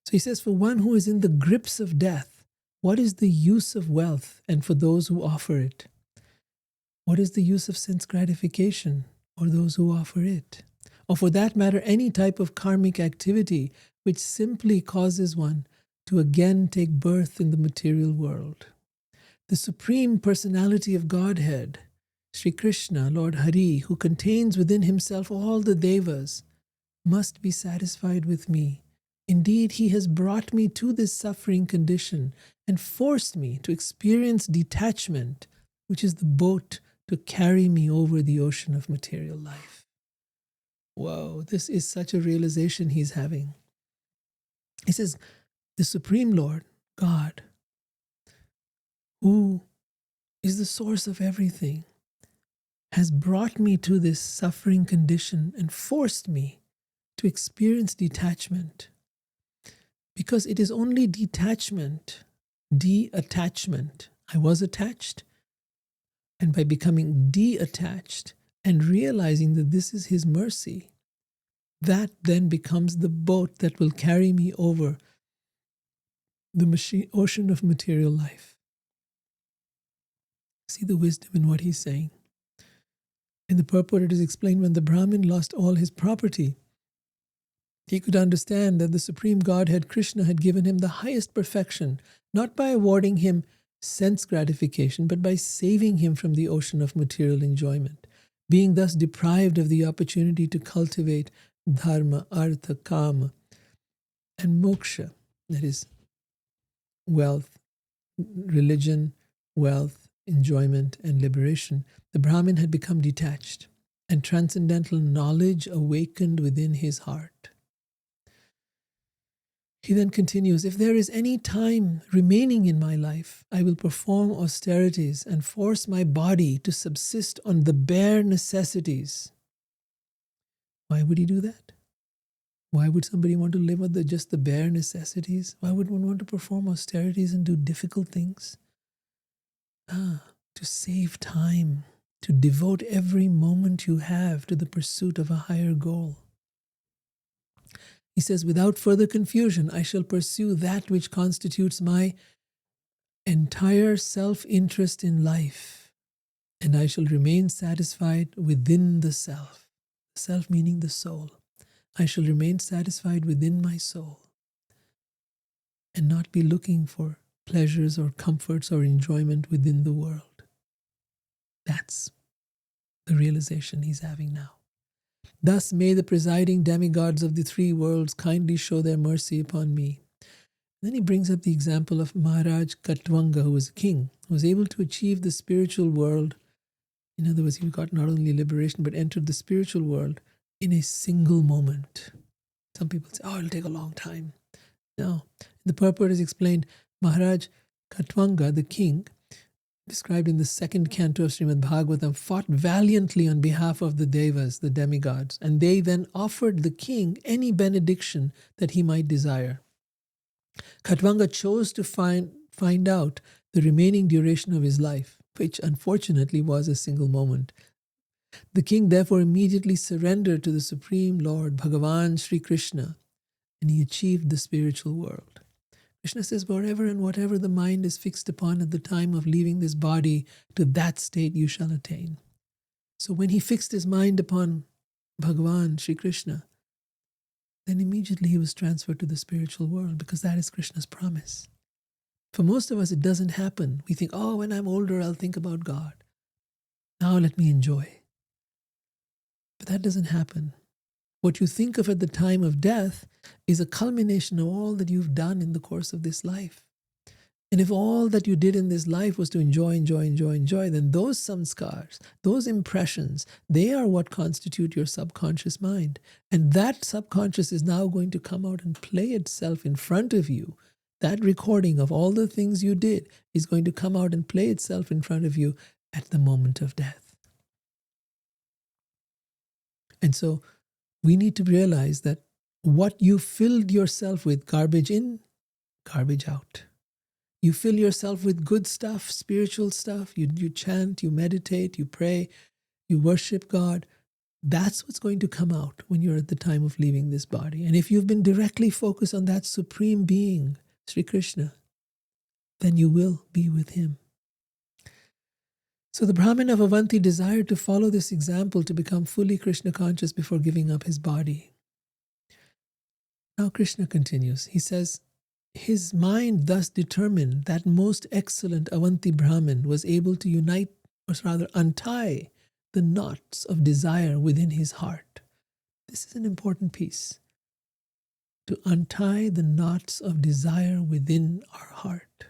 So he says, for one who is in the grips of death, what is the use of wealth? And for those who offer it, what is the use of sense gratification or those who offer it? Or for that matter, any type of karmic activity which simply causes one to again take birth in the material world. The Supreme Personality of Godhead, Sri Krishna, Lord Hari, who contains within himself all the devas, must be satisfied with me. Indeed, he has brought me to this suffering condition and forced me to experience detachment, which is the boat to carry me over the ocean of material life. Whoa, this is such a realization he's having. He says, the Supreme Lord, God, who is the source of everything, has brought me to this suffering condition and forced me to experience detachment. Because it is only detachment, de-attachment. I was attached, and by becoming de-attached and realizing that this is his mercy, that then becomes the boat that will carry me over the ocean of material life. See the wisdom in what he's saying. In the purport, it is explained when the Brahmin lost all his property, he could understand that the Supreme Godhead Krishna had given him the highest perfection, not by awarding him sense gratification, but by saving him from the ocean of material enjoyment. Being thus deprived of the opportunity to cultivate dharma, artha, kama, and moksha, that is, wealth, religion, wealth, enjoyment, and liberation, the Brahmin had become detached, and transcendental knowledge awakened within his heart. He then continues, if there is any time remaining in my life, I will perform austerities and force my body to subsist on the bare necessities. Why would he do that? Why would somebody want to live on just the bare necessities? Why would one want to perform austerities and do difficult things? To save time, to devote every moment you have to the pursuit of a higher goal. He says, without further confusion, I shall pursue that which constitutes my entire self-interest in life, and I shall remain satisfied within the self. Self meaning the soul. I shall remain satisfied within my soul and not be looking for pleasures or comforts or enjoyment within the world. That's the realization he's having now. Thus may the presiding demigods of the three worlds kindly show their mercy upon me. Then he brings up the example of Maharaj Katwanga, who was a king, who was able to achieve the spiritual world. In other words, he got not only liberation, but entered the spiritual world in a single moment. Some people say, it'll take a long time. No. The purport is explained, Maharaj Katwanga, the king, described in the second canto of Srimad Bhagavatam, fought valiantly on behalf of the devas, the demigods, and they then offered the king any benediction that he might desire. Katwanga chose to find out the remaining duration of his life, which unfortunately was a single moment. The king therefore immediately surrendered to the Supreme Lord, Bhagavan Sri Krishna, and he achieved the spiritual world. Krishna says, wherever and whatever the mind is fixed upon at the time of leaving this body, to that state you shall attain. So when he fixed his mind upon Bhagavan, Sri Krishna, then immediately he was transferred to the spiritual world, because that is Krishna's promise. For most of us, it doesn't happen. We think, when I'm older, I'll think about God. Now let me enjoy. But that doesn't happen. What you think of at the time of death is a culmination of all that you've done in the course of this life. And if all that you did in this life was to enjoy, then those samskars, those impressions, they are what constitute your subconscious mind. And that subconscious is now going to come out and play itself in front of you. That recording of all the things you did is going to come out and play itself in front of you at the moment of death. And so we need to realize that what you filled yourself with, garbage in, garbage out. You fill yourself with good stuff, spiritual stuff. You chant, you meditate, you pray, you worship God. That's what's going to come out when you're at the time of leaving this body. And if you've been directly focused on that supreme being, Sri Krishna, then you will be with him. So the Brahmin of Avanti desired to follow this example to become fully Krishna conscious before giving up his body. Now Krishna continues. He says, his mind thus determined that most excellent Avanti Brahmin was able to unite, or rather untie, the knots of desire within his heart. This is an important piece. To untie the knots of desire within our heart.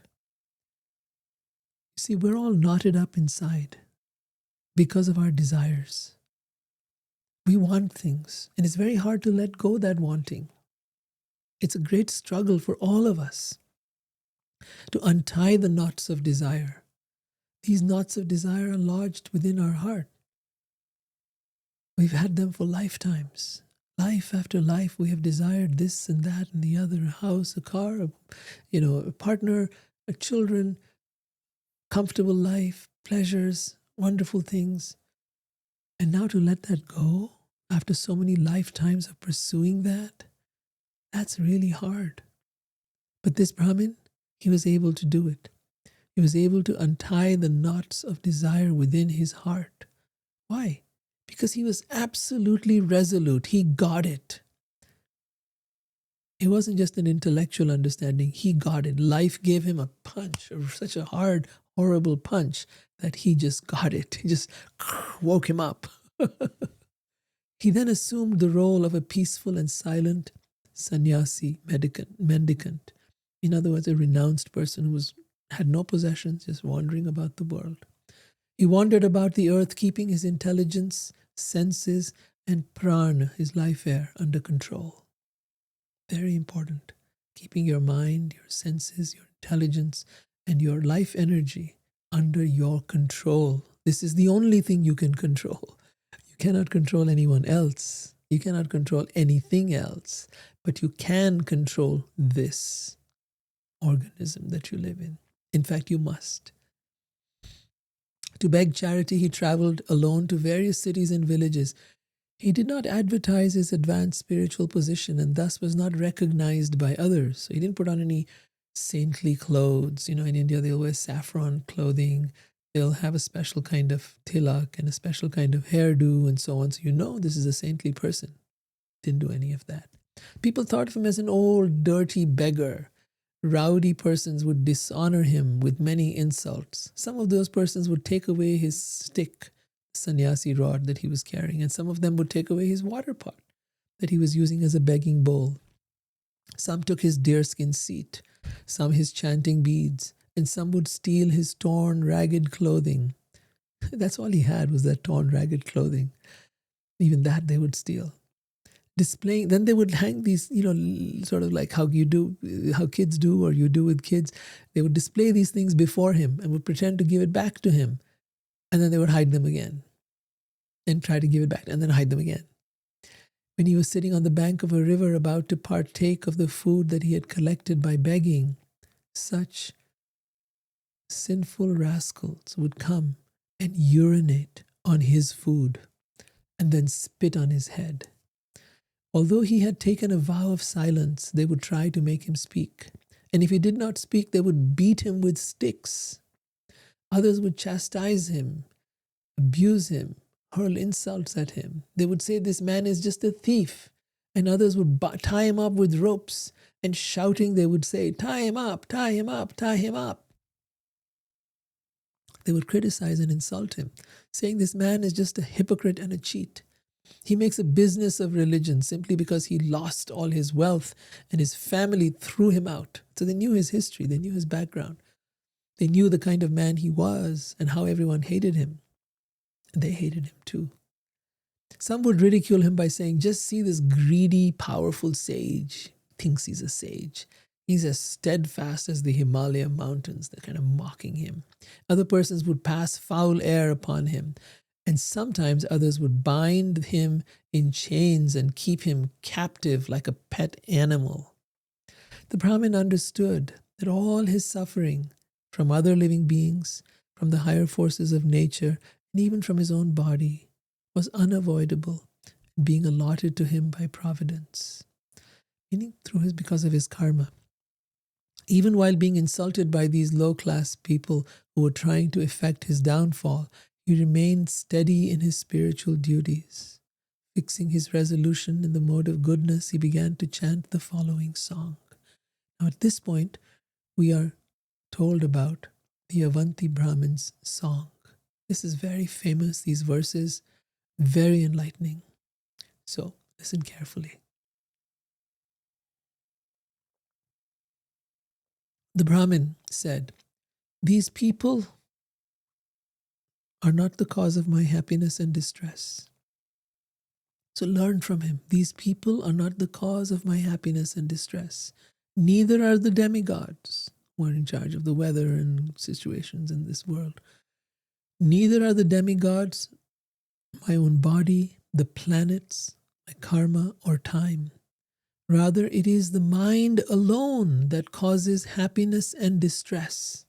You see, we're all knotted up inside because of our desires. We want things, and it's very hard to let go of that wanting. It's a great struggle for all of us to untie the knots of desire. These knots of desire are lodged within our heart. We've had them for lifetimes. Life after life, we have desired this and that and the other, a house, a car, a partner, children, comfortable life, pleasures, wonderful things. And now to let that go after so many lifetimes of pursuing that, that's really hard. But this Brahmin, he was able to do it. He was able to untie the knots of desire within his heart. Why? Because he was absolutely resolute. He got it. It wasn't just an intellectual understanding. He got it. Life gave him a punch, such a hard, horrible punch, that he just got it. He just woke him up. He then assumed the role of a peaceful and silent sannyasi mendicant. In other words, a renounced person who had no possessions, just wandering about the world. He wandered about the earth, keeping his intelligence, senses, and prana, his life air, under control. Very important. Keeping your mind, your senses, your intelligence, and your life energy under your control. This is the only thing you can control. You cannot control anyone else. You cannot control anything else. But you can control this organism that you live in. In fact, you must. To beg charity, he traveled alone to various cities and villages. He did not advertise his advanced spiritual position and thus was not recognized by others. So he didn't put on any saintly clothes. In India, they'll wear saffron clothing. They'll have a special kind of tilak and a special kind of hairdo and so on. So this is a saintly person. Didn't do any of that. People thought of him as an old, dirty beggar. Rowdy persons would dishonor him with many insults. Some of those persons would take away his stick, sannyasi rod that he was carrying, and some of them would take away his water pot that he was using as a begging bowl. Some took his deerskin seat, some his chanting beads, and some would steal his torn, ragged clothing. That's all he had, was that torn, ragged clothing. Even that they would steal. Displaying, then they would hang these, sort of like how kids do, or you do with kids. They would display these things before him and would pretend to give it back to him. And then they would hide them again and try to give it back and then hide them again. When he was sitting on the bank of a river about to partake of the food that he had collected by begging, such sinful rascals would come and urinate on his food and then spit on his head. Although he had taken a vow of silence, they would try to make him speak. And if he did not speak, they would beat him with sticks. Others would chastise him, abuse him, hurl insults at him. They would say this man is just a thief. And others would tie him up with ropes, and shouting they would say, tie him up, tie him up, tie him up. They would criticize and insult him, saying this man is just a hypocrite and a cheat. He makes a business of religion simply because he lost all his wealth and his family threw him out. So they knew his history, they knew his background. They knew the kind of man he was and how everyone hated him. And they hated him too. Some would ridicule him by saying, just see this greedy, powerful sage. Thinks he's a sage. He's as steadfast as the Himalaya mountains. They're kind of mocking him. Other persons would pass foul air upon him. And sometimes others would bind him in chains and keep him captive like a pet animal. The Brahmin understood that all his suffering from other living beings, from the higher forces of nature, and even from his own body, was unavoidable, being allotted to him by providence, meaning because of his karma. Even while being insulted by these low-class people who were trying to effect his downfall, he remained steady in his spiritual duties. Fixing his resolution in the mode of goodness, he began to chant the following song. Now at this point, we are told about the Avanti Brahman's song. This is very famous, these verses, very enlightening. So listen carefully. The Brahmin said, these people are not the cause of my happiness and distress. So learn from him. These people are not the cause of my happiness and distress. Neither are the demigods who are in charge of the weather and situations in this world. Neither are the demigods, my own body, the planets, my karma, or time. Rather, it is the mind alone that causes happiness and distress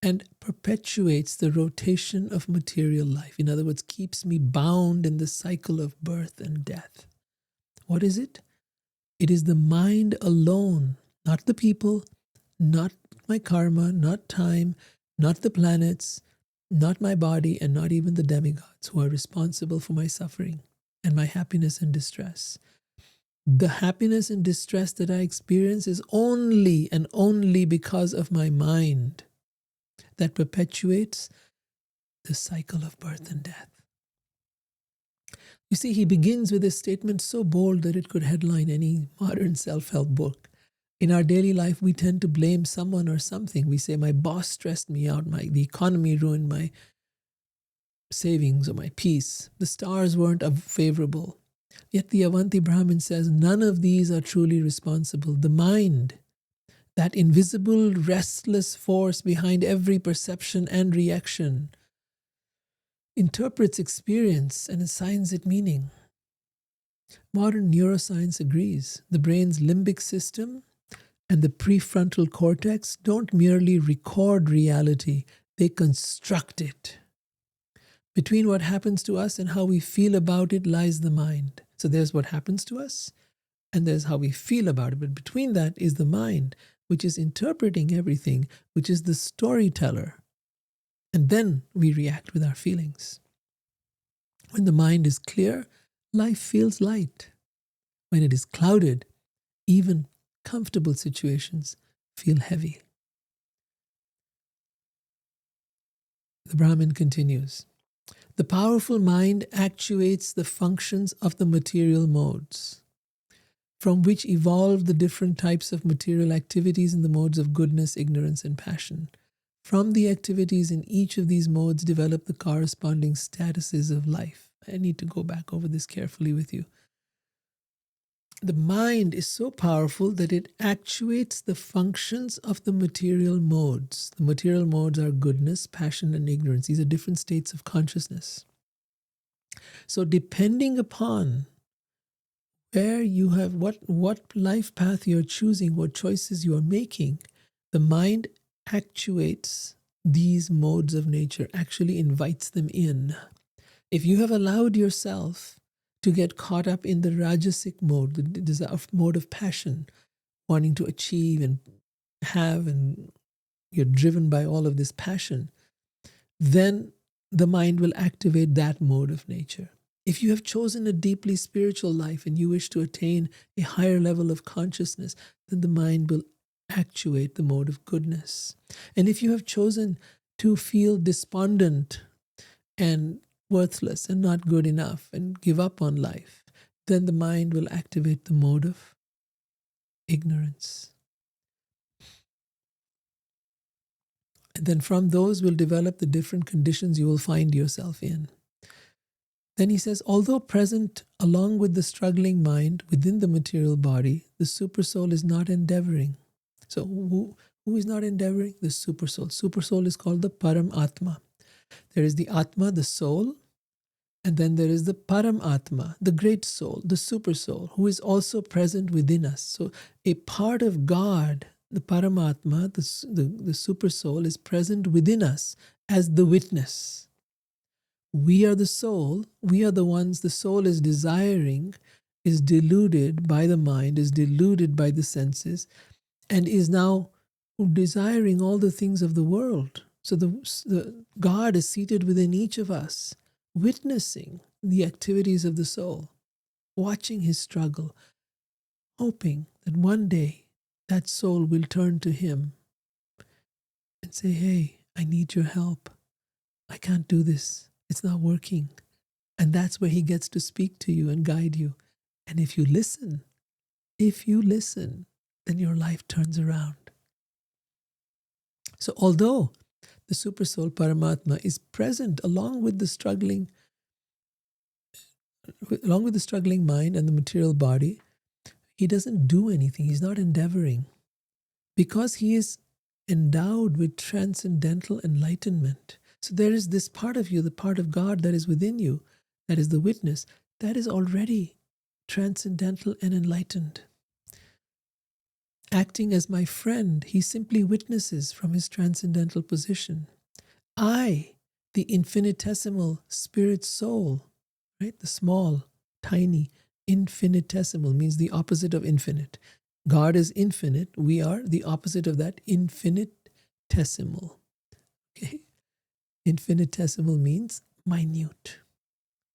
and perpetuates the rotation of material life. In other words, keeps me bound in the cycle of birth and death. What is it? It is the mind alone, not the people, not my karma, not time, not the planets, not my body, and not even the demigods who are responsible for my suffering and my happiness and distress. The happiness and distress that I experience is only and only because of my mind that perpetuates the cycle of birth and death. You see, he begins with a statement so bold that it could headline any modern self-help book. In our daily life, we tend to blame someone or something. We say, my boss stressed me out, the economy ruined my savings or my peace. The stars weren't favorable. Yet the Avanti Brahman says none of these are truly responsible. The mind, that invisible, restless force behind every perception and reaction, interprets experience and assigns it meaning. Modern neuroscience agrees. The brain's limbic system and the prefrontal cortex don't merely record reality, they construct it. Between what happens to us and how we feel about it lies the mind. So there's what happens to us, and there's how we feel about it. But between that is the mind, which is interpreting everything, which is the storyteller. And then we react with our feelings. When the mind is clear, life feels light. When it is clouded, even comfortable situations feel heavy. The Brahmin continues. The powerful mind actuates the functions of the material modes, from which evolve the different types of material activities in the modes of goodness, ignorance, and passion. From the activities in each of these modes develop the corresponding statuses of life. I need to go back over this carefully with you. The mind is so powerful that it actuates the functions of the material modes. The material modes are goodness, passion, and ignorance. These are different states of consciousness. So depending upon where you have, what life path you're choosing, what choices you are making, the mind actuates these modes of nature, actually invites them in. If you have allowed yourself to get caught up in the rajasic mode, the mode of passion, wanting to achieve and have, and you're driven by all of this passion, then the mind will activate that mode of nature. If you have chosen a deeply spiritual life and you wish to attain a higher level of consciousness, then the mind will actuate the mode of goodness. And if you have chosen to feel despondent and worthless and not good enough and give up on life, then the mind will activate the mode of ignorance. And then from those will develop the different conditions you will find yourself in. Then he says, although present along with the struggling mind within the material body, the supersoul is not endeavoring. So who is not endeavoring? The supersoul. Supersoul is called the Param Atma. There is the Atma, the soul, and then there is the Param Atma, the great soul, the super soul, who is also present within us. So a part of God, the Paramatma, the super soul, is present within us as the witness. We are the soul. We are the ones the soul is desiring, is deluded by the mind, is deluded by the senses, and is now desiring all the things of the world. So the God is seated within each of us, witnessing the activities of the soul, watching his struggle, hoping that one day that soul will turn to him and say, hey, I need your help. I can't do this. It's not working. And that's where he gets to speak to you and guide you. And if you listen, then your life turns around. So although the Supersoul Paramatma is present along with the struggling mind and the material body, he doesn't do anything. He's not endeavoring. Because he is endowed with transcendental enlightenment. So there is this part of you, the part of God that is within you, that is the witness, that is already transcendental and enlightened. Acting as my friend, he simply witnesses from his transcendental position. I, the infinitesimal spirit soul, right? The small, tiny, infinitesimal means the opposite of infinite. God is infinite. We are the opposite of that, infinitesimal. Okay? Infinitesimal means minute,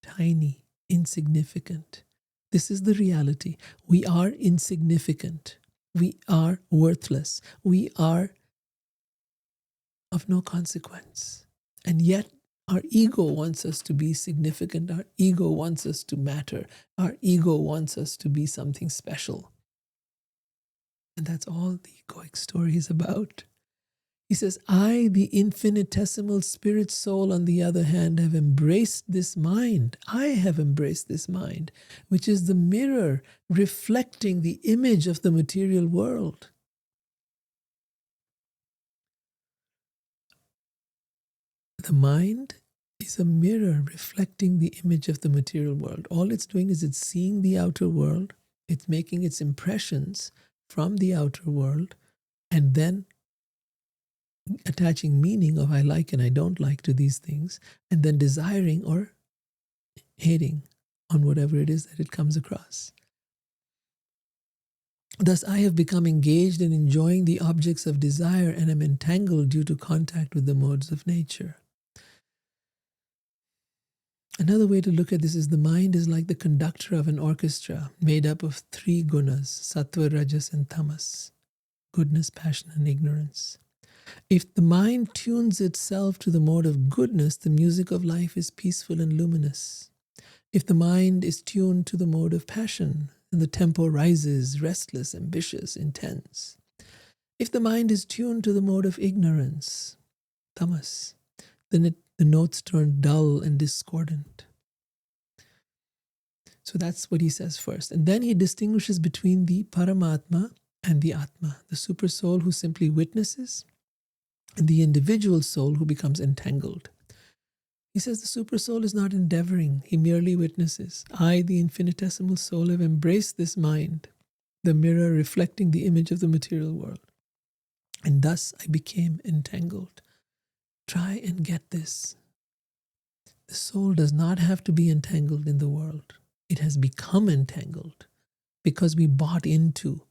tiny, insignificant. This is the reality. We are insignificant. We are worthless. We are of no consequence. And yet, our ego wants us to be significant. Our ego wants us to matter. Our ego wants us to be something special. And that's all the egoic story is about. He says, I, the infinitesimal spirit soul, on the other hand, have embraced this mind. I have embraced this mind, which is the mirror reflecting the image of the material world. The mind is a mirror reflecting the image of the material world. All it's doing is it's seeing the outer world, it's making its impressions from the outer world, and then attaching meaning of I like and I don't like to these things, and then desiring or hating on whatever it is that it comes across. Thus, I have become engaged in enjoying the objects of desire and am entangled due to contact with the modes of nature. Another way to look at this is the mind is like the conductor of an orchestra made up of three gunas, sattva, rajas, and tamas: goodness, passion, and ignorance. If the mind tunes itself to the mode of goodness, the music of life is peaceful and luminous. If the mind is tuned to the mode of passion, then the tempo rises, restless, ambitious, intense. If the mind is tuned to the mode of ignorance, tamas, then the notes turn dull and discordant. So that's what he says first. And then he distinguishes between the Paramatma and the Atma, the super soul who simply witnesses, and the individual soul who becomes entangled. He says the super soul is not endeavoring, he merely witnesses. I, the infinitesimal soul, have embraced this mind, the mirror reflecting the image of the material world. And thus I became entangled. Try and get this. The soul does not have to be entangled in the world. It has become entangled because we bought into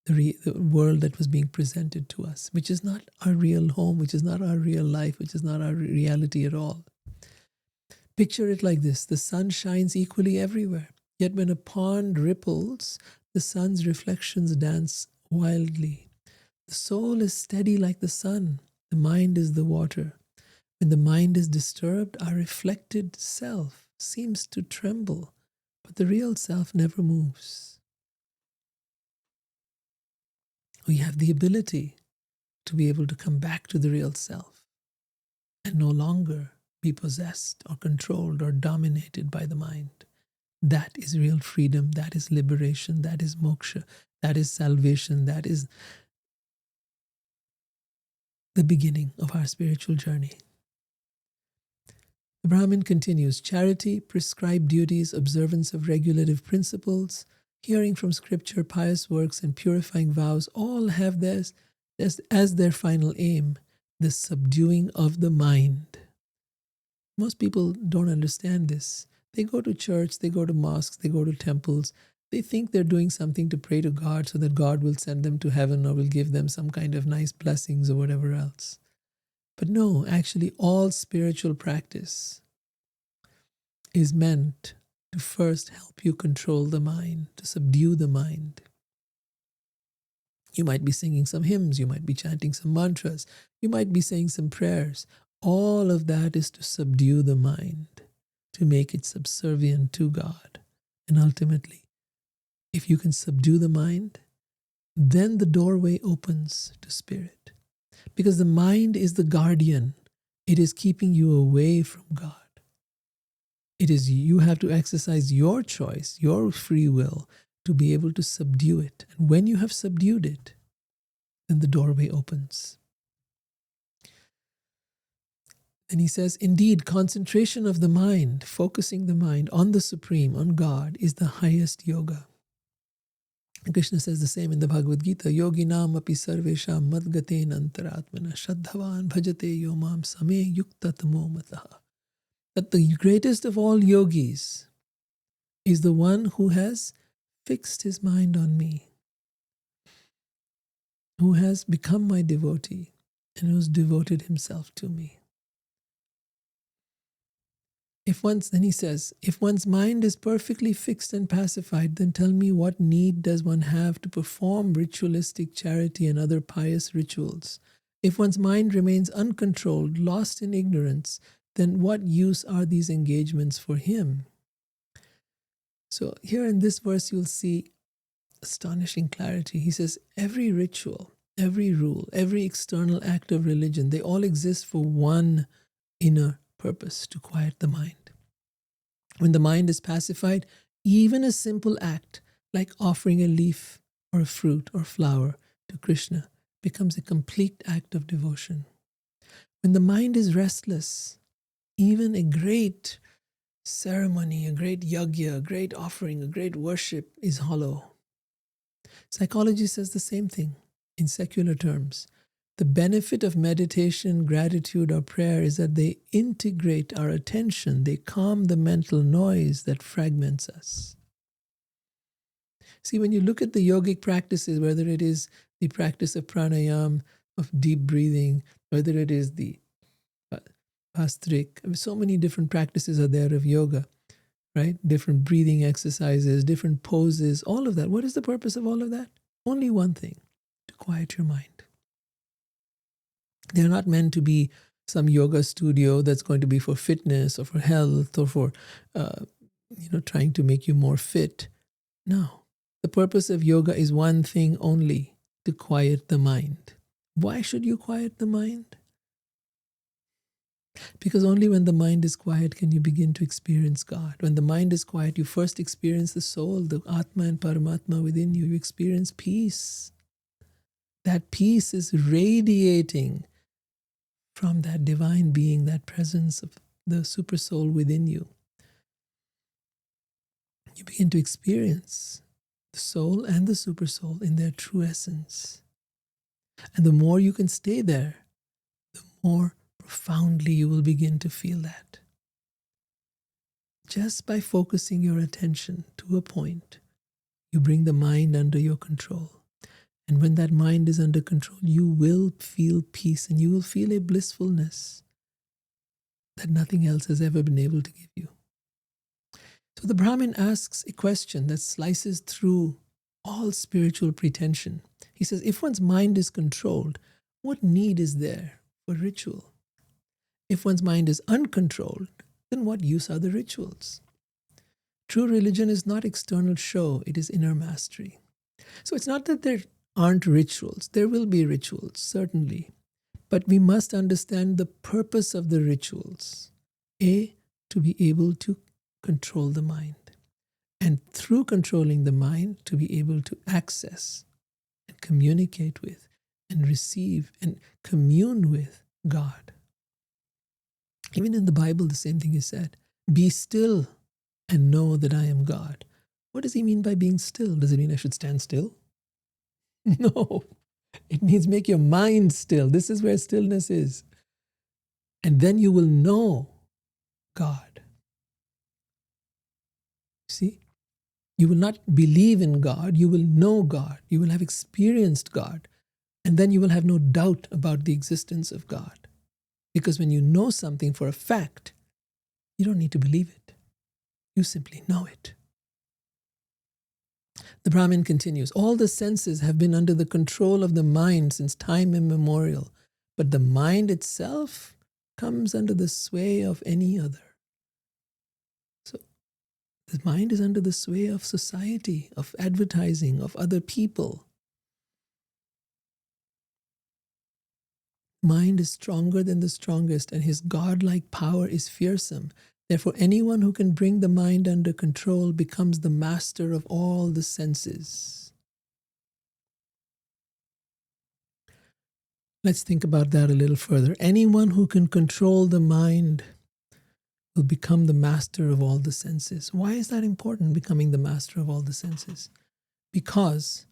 the world that was being presented to us, which is not our real home, which is not our real life, which is not our reality at all. Picture it like this. The sun shines equally everywhere. Yet when a pond ripples, the sun's reflections dance wildly. The soul is steady like the sun. The mind is the water. When the mind is disturbed, our reflected self seems to tremble, but the real self never moves. We have the ability to be able to come back to the real self and no longer be possessed or controlled or dominated by the mind. That is real freedom. That is liberation. That is moksha. That is salvation. That is the beginning of our spiritual journey. The Brahmin continues, charity, prescribed duties, observance of regulative principles, hearing from scripture, pious works, and purifying vows all have this as their final aim, the subduing of the mind. Most people don't understand this. They go to church, they go to mosques, they go to temples. They think they're doing something to pray to God so that God will send them to heaven or will give them some kind of nice blessings or whatever else. But no, actually all spiritual practice is meant to first help you control the mind, to subdue the mind. You might be singing some hymns, you might be chanting some mantras, you might be saying some prayers. All of that is to subdue the mind, to make it subservient to God. And ultimately, if you can subdue the mind, then the doorway opens to spirit. Because the mind is the guardian. It is keeping you away from God. It is you have to exercise your choice, your free will, to be able to subdue it. And when you have subdued it, then the doorway opens. And he says, indeed, concentration of the mind, focusing the mind on the Supreme, on God, is the highest yoga. And Krishna says the same in the Bhagavad Gita, yoginam api sarvesham madgaten antaratmana shraddhavan bhajate yomam same yuktatamo mataha. That the greatest of all yogis is the one who has fixed his mind on me. who has become my devotee and who's devoted himself to me. Then he says, if one's mind is perfectly fixed and pacified, then tell me, what need does one have to perform ritualistic charity and other pious rituals? If one's mind remains uncontrolled, lost in ignorance, then what use are these engagements for him? So here in this verse, you'll see astonishing clarity. He says, every ritual, every rule, every external act of religion, they all exist for one inner purpose: to quiet the mind. When the mind is pacified, even a simple act like offering a leaf or a fruit or flower to Krishna becomes a complete act of devotion. When the mind is restless, even a great ceremony, a great yajna, a great offering, a great worship is hollow. Psychology says the same thing in secular terms. The benefit of meditation, gratitude, or prayer is that they integrate our attention. They calm the mental noise that fragments us. See, when you look at the yogic practices, whether it is the practice of pranayam, of deep breathing, whether it is the Bhastrika, so many different practices are there of yoga, right? Different breathing exercises, different poses, all of that. What is the purpose of all of that? Only one thing: to quiet your mind. They're not meant to be some yoga studio that's going to be for fitness or for health or for trying to make you more fit. No. The purpose of yoga is one thing only: to quiet the mind. Why should you quiet the mind? Because only when the mind is quiet can you begin to experience God. When the mind is quiet, you first experience the soul, the Atma and Paramatma within you. You experience peace. That peace is radiating from that divine being, that presence of the super soul within you. You begin to experience the soul and the super soul in their true essence. And the more you can stay there, the more profoundly you will begin to feel that. Just by focusing your attention to a point, you bring the mind under your control. And when that mind is under control, you will feel peace and you will feel a blissfulness that nothing else has ever been able to give you. So the Brahmin asks a question that slices through all spiritual pretension. He says, if one's mind is controlled, what need is there for ritual? If one's mind is uncontrolled, then what use are the rituals? True religion is not external show, it is inner mastery. So it's not that there aren't rituals. There will be rituals, certainly. But we must understand the purpose of the rituals. A, to be able to control the mind. And through controlling the mind, to be able to access and communicate with and receive and commune with God. Even in the Bible, the same thing is said. Be still and know that I am God. What does he mean by being still? Does it mean I should stand still? No. It means make your mind still. This is where stillness is. And then you will know God. See? You will not believe in God. You will know God. You will have experienced God. And then you will have no doubt about the existence of God. Because when you know something for a fact, you don't need to believe it. You simply know it. The Brahmin continues, all the senses have been under the control of the mind since time immemorial, but the mind itself comes under the sway of any other. So the mind is under the sway of society, of advertising, of other people. Mind is stronger than the strongest, and his godlike power is fearsome. Therefore, anyone who can bring the mind under control becomes the master of all the senses. Let's think about that a little further. Anyone who can control the mind will become the master of all the senses. Why is that important, becoming the master of all the senses? Because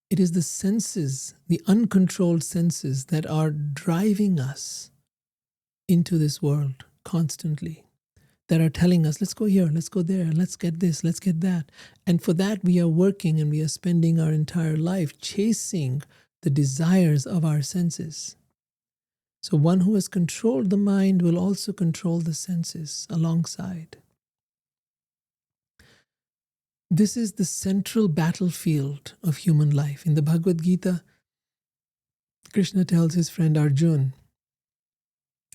it is the senses, the uncontrolled senses, that are driving us into this world constantly, that are telling us, let's go here, let's go there, let's get this, let's get that. And for that we are working and we are spending our entire life chasing the desires of our senses. So one who has controlled the mind will also control the senses alongside. This is the central battlefield of human life. In the Bhagavad Gita, Krishna tells his friend Arjun,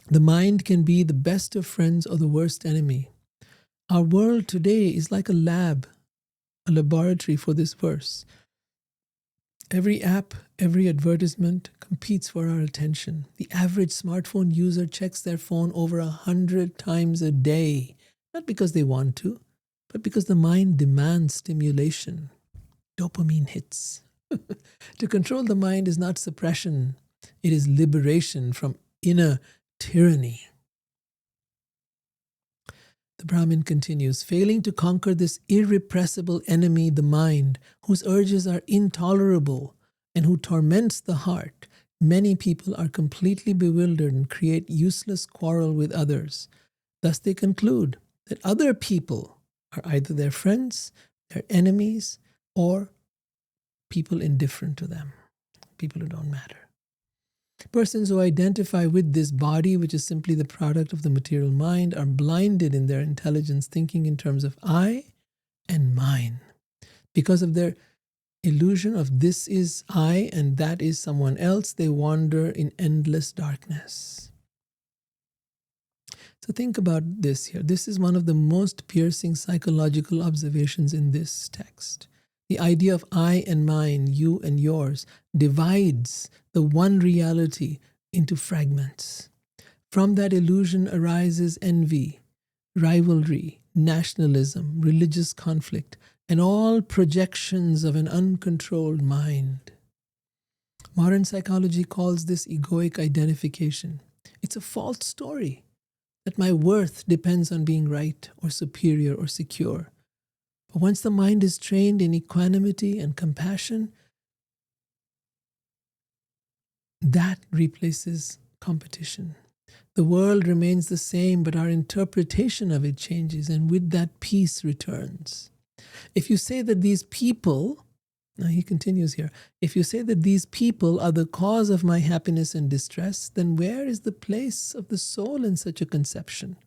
the mind can be the best of friends or the worst enemy. Our world today is like a lab, a laboratory for this verse. Every app, every advertisement competes for our attention. The average smartphone user checks their phone over 100 times a day, not because they want to, but because the mind demands stimulation. Dopamine hits. To control the mind is not suppression, it is liberation from inner tyranny. The Brahmin continues, failing to conquer this irrepressible enemy, the mind, whose urges are intolerable and who torments the heart, many people are completely bewildered and create useless quarrel with others. Thus they conclude that other people are either their friends, their enemies, or people indifferent to them, people who don't matter. Persons who identify with this body, which is simply the product of the material mind, are blinded in their intelligence, thinking in terms of I and mine. Because of their illusion of this is I and that is someone else, they wander in endless darkness. So think about this here. This is one of the most piercing psychological observations in this text. The idea of I and mine, you and yours, divides the one reality into fragments. From that illusion arises envy, rivalry, nationalism, religious conflict, and all projections of an uncontrolled mind. Modern psychology calls this egoic identification. It's a false story that my worth depends on being right or superior or secure. But once the mind is trained in equanimity and compassion, that replaces competition. The world remains the same, but our interpretation of it changes, and with that peace returns. If you say that these people, now he continues here, if you say that these people are the cause of my happiness and distress, then where is the place of the soul in such a conception?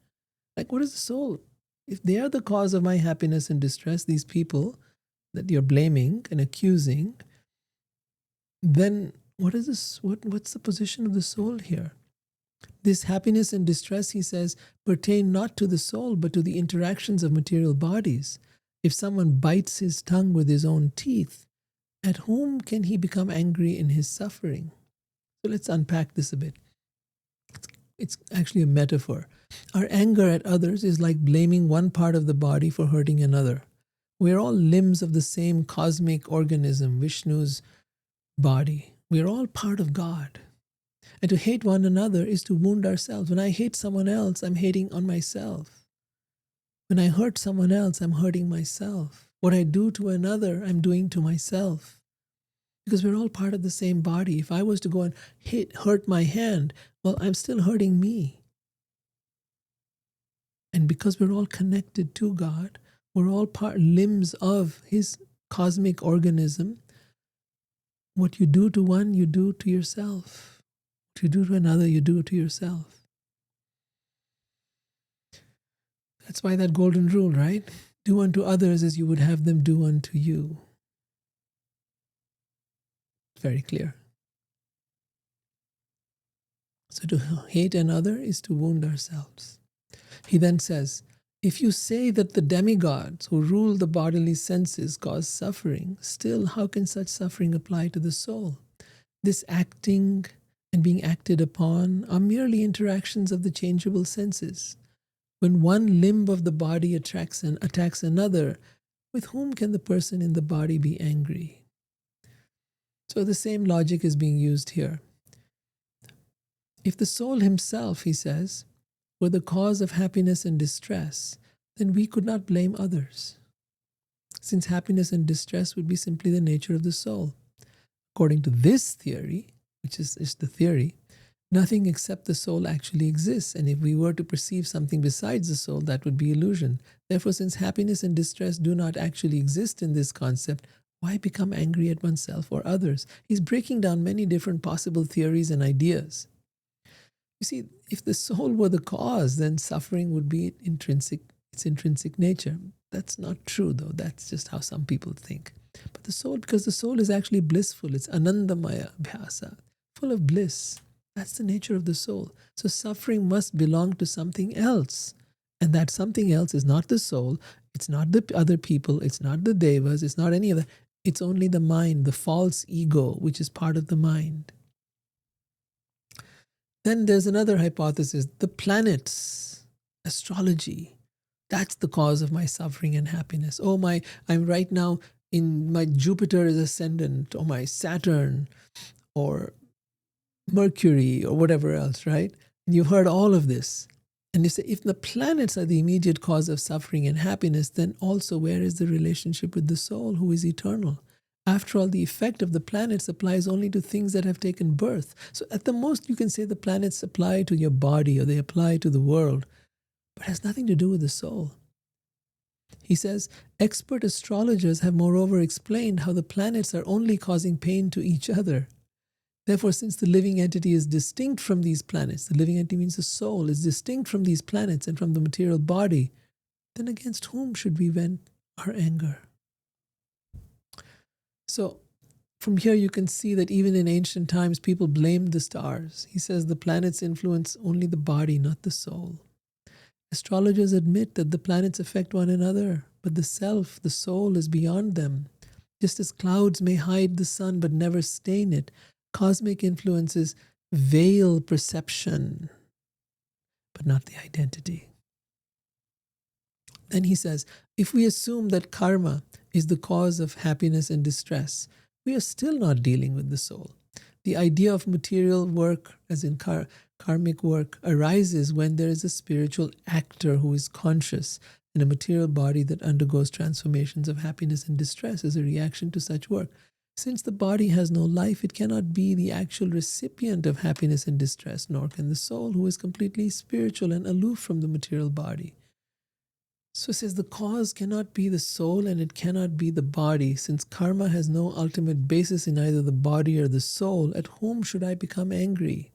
Like, what is the soul? If they are the cause of my happiness and distress, these people that you're blaming and accusing, then what is this? What's the position of the soul here? This happiness and distress, he says, pertain not to the soul, but to the interactions of material bodies. If someone bites his tongue with his own teeth, at whom can he become angry in his suffering? So let's unpack this a bit. It's actually a metaphor. Our anger at others is like blaming one part of the body for hurting another. We're all limbs of the same cosmic organism, Vishnu's body. We're all part of God. And to hate one another is to wound ourselves. When I hate someone else, I'm hating on myself. When I hurt someone else, I'm hurting myself. What I do to another, I'm doing to myself. Because we're all part of the same body. If I was to go and hurt my hand, well, I'm still hurting me. And because we're all connected to God, we're all limbs of His cosmic organism. What you do to one, you do to yourself. What you do to another, you do to yourself. That's why that golden rule, right? Do unto others as you would have them do unto you. Very clear. So to hate another is to wound ourselves. He then says, if you say that the demigods who rule the bodily senses cause suffering, still how can such suffering apply to the soul? This acting and being acted upon are merely interactions of the changeable senses. When one limb of the body attacks another, with whom can the person in the body be angry? So the same logic is being used here. If the soul himself, he says, were the cause of happiness and distress, then we could not blame others, since happiness and distress would be simply the nature of the soul. According to this theory, which is the theory, nothing except the soul actually exists, and if we were to perceive something besides the soul, that would be illusion. Therefore, since happiness and distress do not actually exist in this concept, Why become angry at oneself or others? He's breaking down many different possible theories and ideas. You see, if the soul were the cause, then suffering would be its intrinsic nature. That's not true, though. That's just how some people think. But the soul, because the soul is actually blissful, it's anandamaya bhyasa, full of bliss. That's the nature of the soul. So suffering must belong to something else. And that something else is not the soul, it's not the other people, it's not the devas, it's not any of that. It's only the mind, the false ego, which is part of the mind. Then there's another hypothesis, the planets, astrology. That's the cause of my suffering and happiness. Oh, I'm right now in my Jupiter is ascendant, or my Saturn, or Mercury, or whatever else, right? And you've heard all of this. And you say, if the planets are the immediate cause of suffering and happiness, then also where is the relationship with the soul who is eternal? After all, the effect of the planets applies only to things that have taken birth. So at the most, you can say the planets apply to your body or they apply to the world, but it has nothing to do with the soul. He says, expert astrologers have moreover explained how the planets are only causing pain to each other. Therefore, since the living entity is distinct from these planets, the living entity means the soul is distinct from these planets and from the material body, then against whom should we vent our anger? So from here you can see that even in ancient times, people blamed the stars. He says the planets influence only the body, not the soul. Astrologers admit that the planets affect one another, but the self, the soul, is beyond them. Just as clouds may hide the sun but never stain it, cosmic influences veil perception, but not the identity. Then he says, if we assume that karma is the cause of happiness and distress, we are still not dealing with the soul. The idea of material work, as in karmic work, arises when there is a spiritual actor who is conscious in a material body that undergoes transformations of happiness and distress as a reaction to such work. Since the body has no life, it cannot be the actual recipient of happiness and distress, nor can the soul, who is completely spiritual and aloof from the material body. So it says the cause cannot be the soul and it cannot be the body. Since karma has no ultimate basis in either the body or the soul, at whom should I become angry?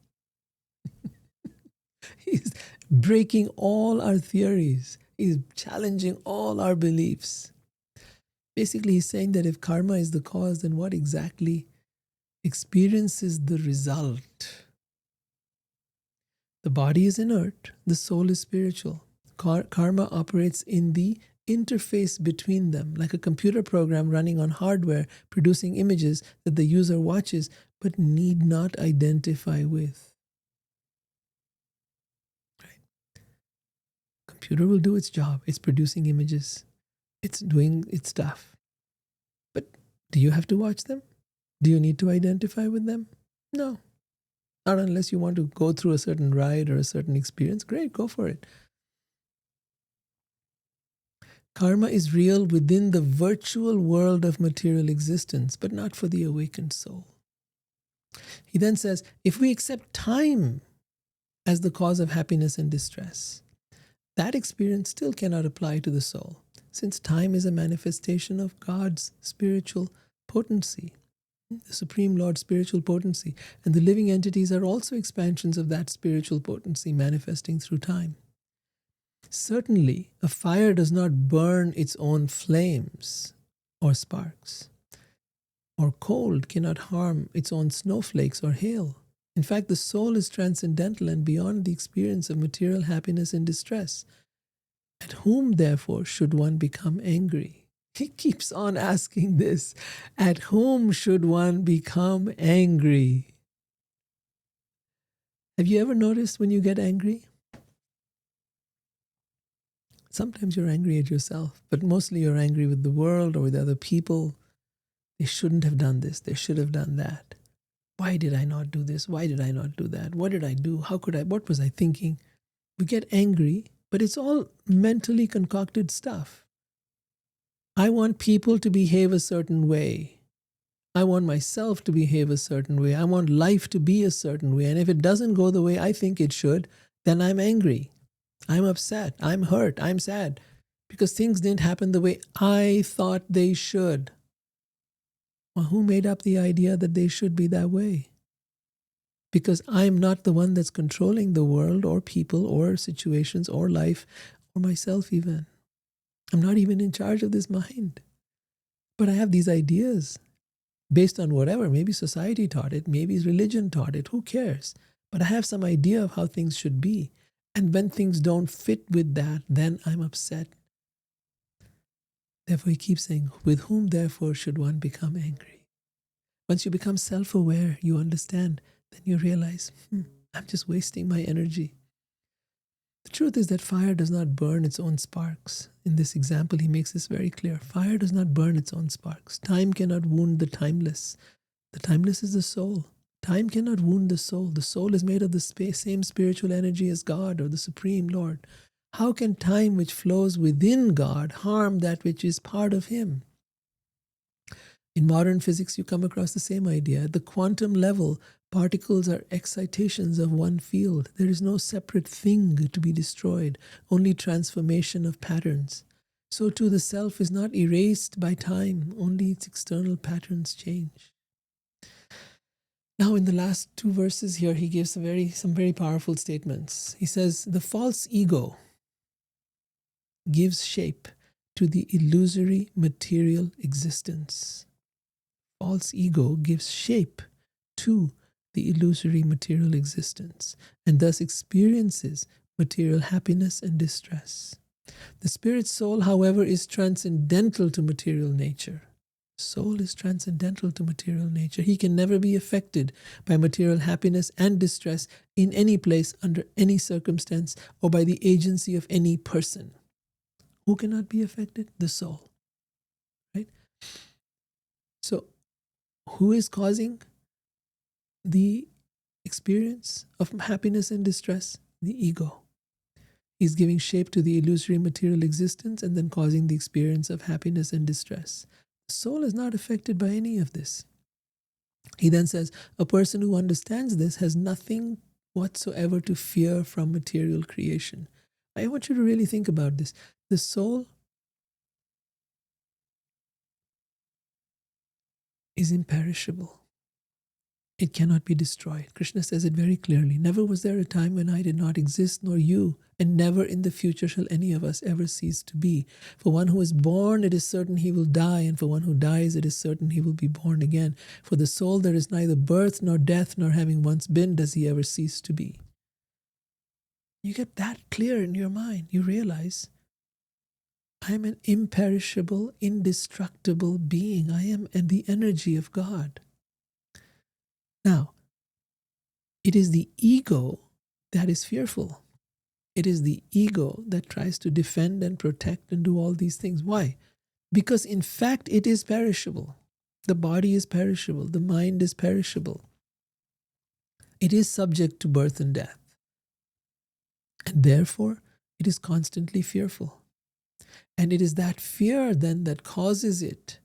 He's breaking all our theories. He's challenging all our beliefs. Basically, he's saying that if karma is the cause, then what exactly experiences the result? The body is inert, the soul is spiritual. Karma operates in the interface between them, like a computer program running on hardware, producing images that the user watches but need not identify with. Right? Computer will do its job. It's producing images. It's doing its stuff. But do you have to watch them? Do you need to identify with them? No. Not unless you want to go through a certain ride or a certain experience. Great, go for it. Karma is real within the virtual world of material existence, but not for the awakened soul. He then says, if we accept time as the cause of happiness and distress, that experience still cannot apply to the soul, since time is a manifestation of God's spiritual potency, the Supreme Lord's spiritual potency, and the living entities are also expansions of that spiritual potency manifesting through time. Certainly, a fire does not burn its own flames or sparks, or cold cannot harm its own snowflakes or hail. In fact, the soul is transcendental and beyond the experience of material happiness and distress. At whom, therefore, should one become angry? He keeps on asking this. At whom should one become angry? Have you ever noticed when you get angry? Sometimes you're angry at yourself, but mostly you're angry with the world or with other people. They shouldn't have done this. They should have done that. Why did I not do this? Why did I not do that? What did I do? How could I? What was I thinking? We get angry, but it's all mentally concocted stuff. I want people to behave a certain way. I want myself to behave a certain way. I want life to be a certain way. And if it doesn't go the way I think it should, then I'm angry. I'm upset. I'm hurt. I'm sad because things didn't happen the way I thought they should. Well, who made up the idea that they should be that way? Because I'm not the one that's controlling the world or people or situations or life or myself even. I'm not even in charge of this mind. But I have these ideas based on whatever. Maybe society taught it, maybe religion taught it, who cares? But I have some idea of how things should be. And when things don't fit with that, then I'm upset. Therefore, he keeps saying, with whom therefore should one become angry? Once you become self-aware, you understand, then you realize, I'm just wasting my energy. The truth is that fire does not burn its own sparks. In this example, he makes this very clear. Fire does not burn its own sparks. Time cannot wound the timeless. The timeless is the soul. Time cannot wound the soul. The soul is made of the same spiritual energy as God or the Supreme Lord. How can time which flows within God harm that which is part of Him? In modern physics, you come across the same idea. At the quantum level, particles are excitations of one field. There is no separate thing to be destroyed, only transformation of patterns. So too, the self is not erased by time, only its external patterns change. Now, in the last two verses here, he gives some very powerful statements. He says, the false ego gives shape to the illusory material existence. False ego gives shape to the illusory material existence and thus experiences material happiness and distress. The spirit soul, however, is transcendental to material nature. Soul is transcendental to material nature. He can never be affected by material happiness and distress in any place, under any circumstance, or by the agency of any person. Who cannot be affected? The soul. Right? So, who is causing the experience of happiness and distress? The ego. He's giving shape to the illusory material existence and then causing the experience of happiness and distress. The soul is not affected by any of this. He then says, a person who understands this has nothing whatsoever to fear from material creation. I want you to really think about this. The soul is imperishable. It cannot be destroyed. Krishna says it very clearly. Never was there a time when I did not exist, nor you, and never in the future shall any of us ever cease to be. For one who is born, it is certain he will die, and for one who dies, it is certain he will be born again. For the soul, there is neither birth nor death, nor having once been does he ever cease to be. You get that clear in your mind. You realize, I am an imperishable, indestructible being. I am the energy of God. Now, it is the ego that is fearful. It is the ego that tries to defend and protect and do all these things. Why? Because in fact it is perishable. The body is perishable. The mind is perishable. It is subject to birth and death. And therefore, it is constantly fearful. And it is that fear then that causes it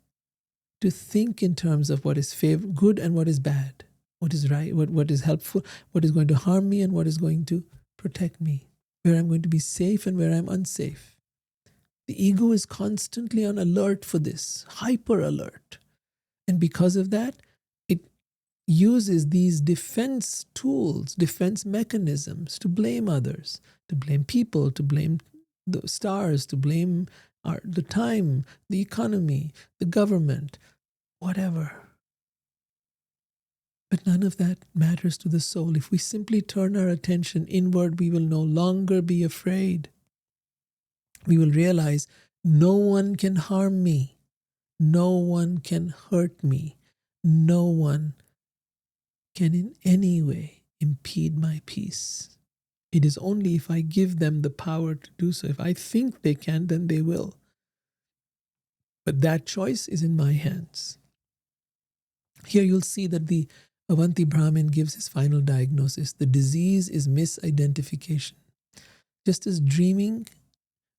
to think in terms of what is good and what is bad. What is right, what is helpful, what is going to harm me and what is going to protect me, where I'm going to be safe and where I'm unsafe. The ego is constantly on alert for this, hyper alert. And because of that, it uses these defense tools, defense mechanisms to blame others, to blame people, to blame the stars, to blame the time, the economy, the government, whatever. But none of that matters to the soul. If we simply turn our attention inward, we will no longer be afraid. We will realize no one can harm me. No one can hurt me. No one can in any way impede my peace. It is only if I give them the power to do so. If I think they can, then they will. But that choice is in my hands. Here you'll see that the Avanti Brahman gives his final diagnosis. The disease is misidentification. Just as dreaming,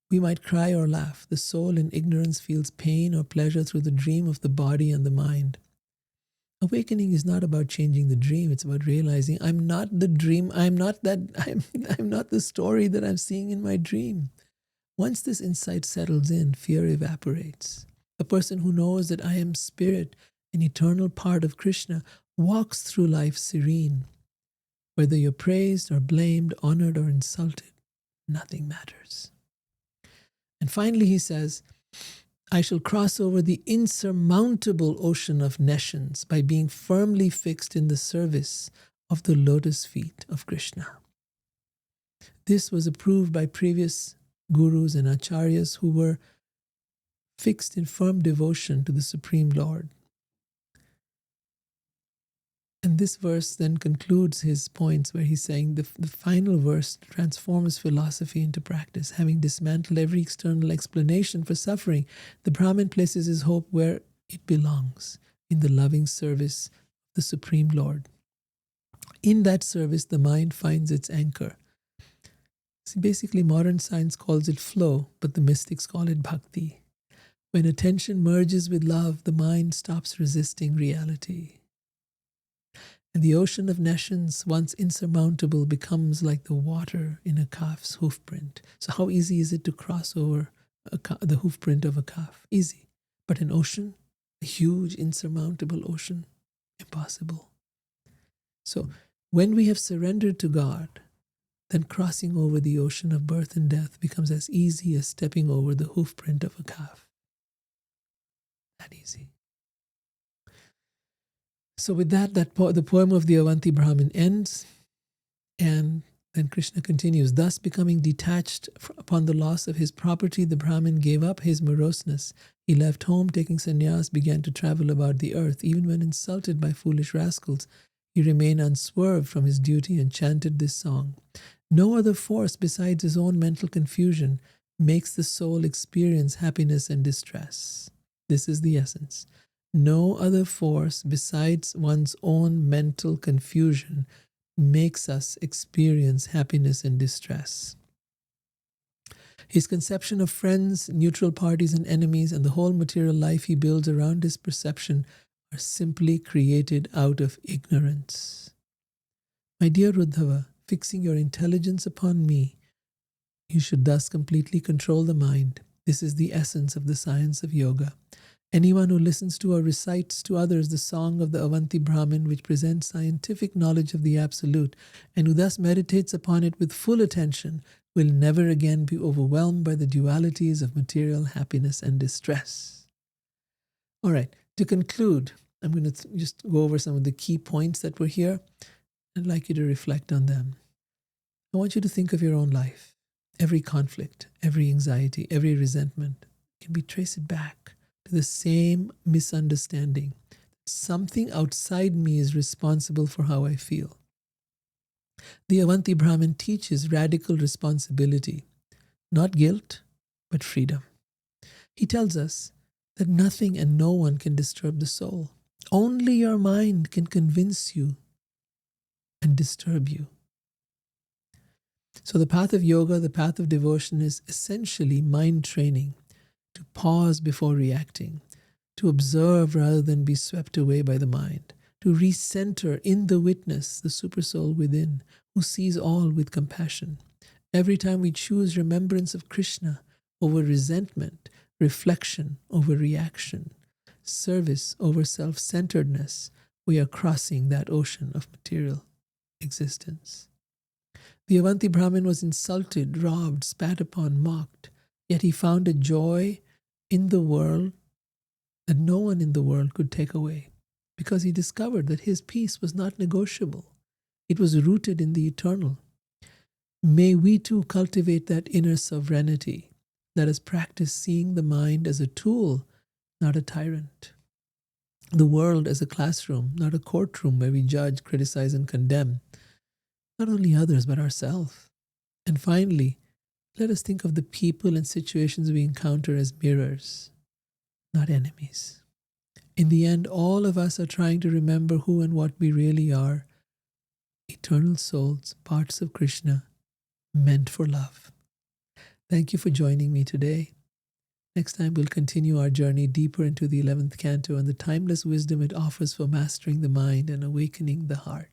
we might cry or laugh. The soul in ignorance feels pain or pleasure through the dream of the body and the mind. Awakening is not about changing the dream. It's about realizing I'm not the dream. I'm not the story that I'm seeing in my dream. Once this insight settles in, fear evaporates. A person who knows that I am spirit an eternal part of Krishna, walks through life serene. Whether you're praised or blamed, honored or insulted, nothing matters. And finally he says, I shall cross over the insurmountable ocean of nations by being firmly fixed in the service of the lotus feet of Krishna. This was approved by previous gurus and acharyas who were fixed in firm devotion to the Supreme Lord. And this verse then concludes his points where he's saying the final verse transforms philosophy into practice. Having dismantled every external explanation for suffering, the Brahmin places his hope where it belongs, in the loving service of the Supreme Lord. In that service, the mind finds its anchor. See, basically, modern science calls it flow, but the mystics call it bhakti. When attention merges with love, the mind stops resisting reality. And the ocean of nations, once insurmountable, becomes like the water in a calf's hoofprint. So how easy is it to cross over the hoofprint of a calf? Easy. But an ocean, a huge insurmountable ocean, impossible. So when we have surrendered to God, then crossing over the ocean of birth and death becomes as easy as stepping over the hoofprint of a calf. That easy. So with that, the poem of the Avanti Brahman ends, and then Krishna continues, thus becoming detached upon the loss of his property, the Brahmin gave up his moroseness. He left home, taking sannyas, began to travel about the earth. Even when insulted by foolish rascals, he remained unswerved from his duty and chanted this song. No other force besides his own mental confusion makes the soul experience happiness and distress. This is the essence. No other force besides one's own mental confusion makes us experience happiness and distress. His conception of friends, neutral parties, and enemies, and the whole material life he builds around his perception are simply created out of ignorance. My dear Uddhava, fixing your intelligence upon me, you should thus completely control the mind. This is the essence of the science of yoga. Anyone who listens to or recites to others the song of the Avanti Brahman, which presents scientific knowledge of the Absolute, and who thus meditates upon it with full attention, will never again be overwhelmed by the dualities of material happiness and distress. All right, to conclude, I'm going to just go over some of the key points that were here. I'd like you to reflect on them. I want you to think of your own life. Every conflict, every anxiety, every resentment can be traced back to the same misunderstanding. Something outside me is responsible for how I feel. The Avanti Brahman teaches radical responsibility, not guilt, but freedom. He tells us that nothing and no one can disturb the soul. Only your mind can convince you and disturb you. So the path of yoga, the path of devotion, is essentially mind training, to pause before reacting, to observe rather than be swept away by the mind, to recenter in the witness, the supersoul within, who sees all with compassion. Every time we choose remembrance of Krishna over resentment, reflection over reaction, service over self-centeredness, we are crossing that ocean of material existence. The Avanti Brahmin was insulted, robbed, spat upon, mocked, yet he found a joy in the world that no one in the world could take away, because he discovered that his peace was not negotiable. It was rooted in the eternal. May we too cultivate that inner sovereignty. Let us practice seeing the mind as a tool, not a tyrant. The world as a classroom, not a courtroom where we judge, criticize, and condemn not only others but ourselves. And finally, let us think of the people and situations we encounter as mirrors, not enemies. In the end, all of us are trying to remember who and what we really are. Eternal souls, parts of Krishna, meant for love. Thank you for joining me today. Next time we'll continue our journey deeper into the 11th canto and the timeless wisdom it offers for mastering the mind and awakening the heart.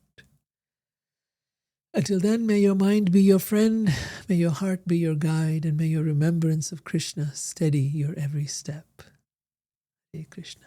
Until then, may your mind be your friend, may your heart be your guide, and may your remembrance of Krishna steady your every step. Hare Krishna.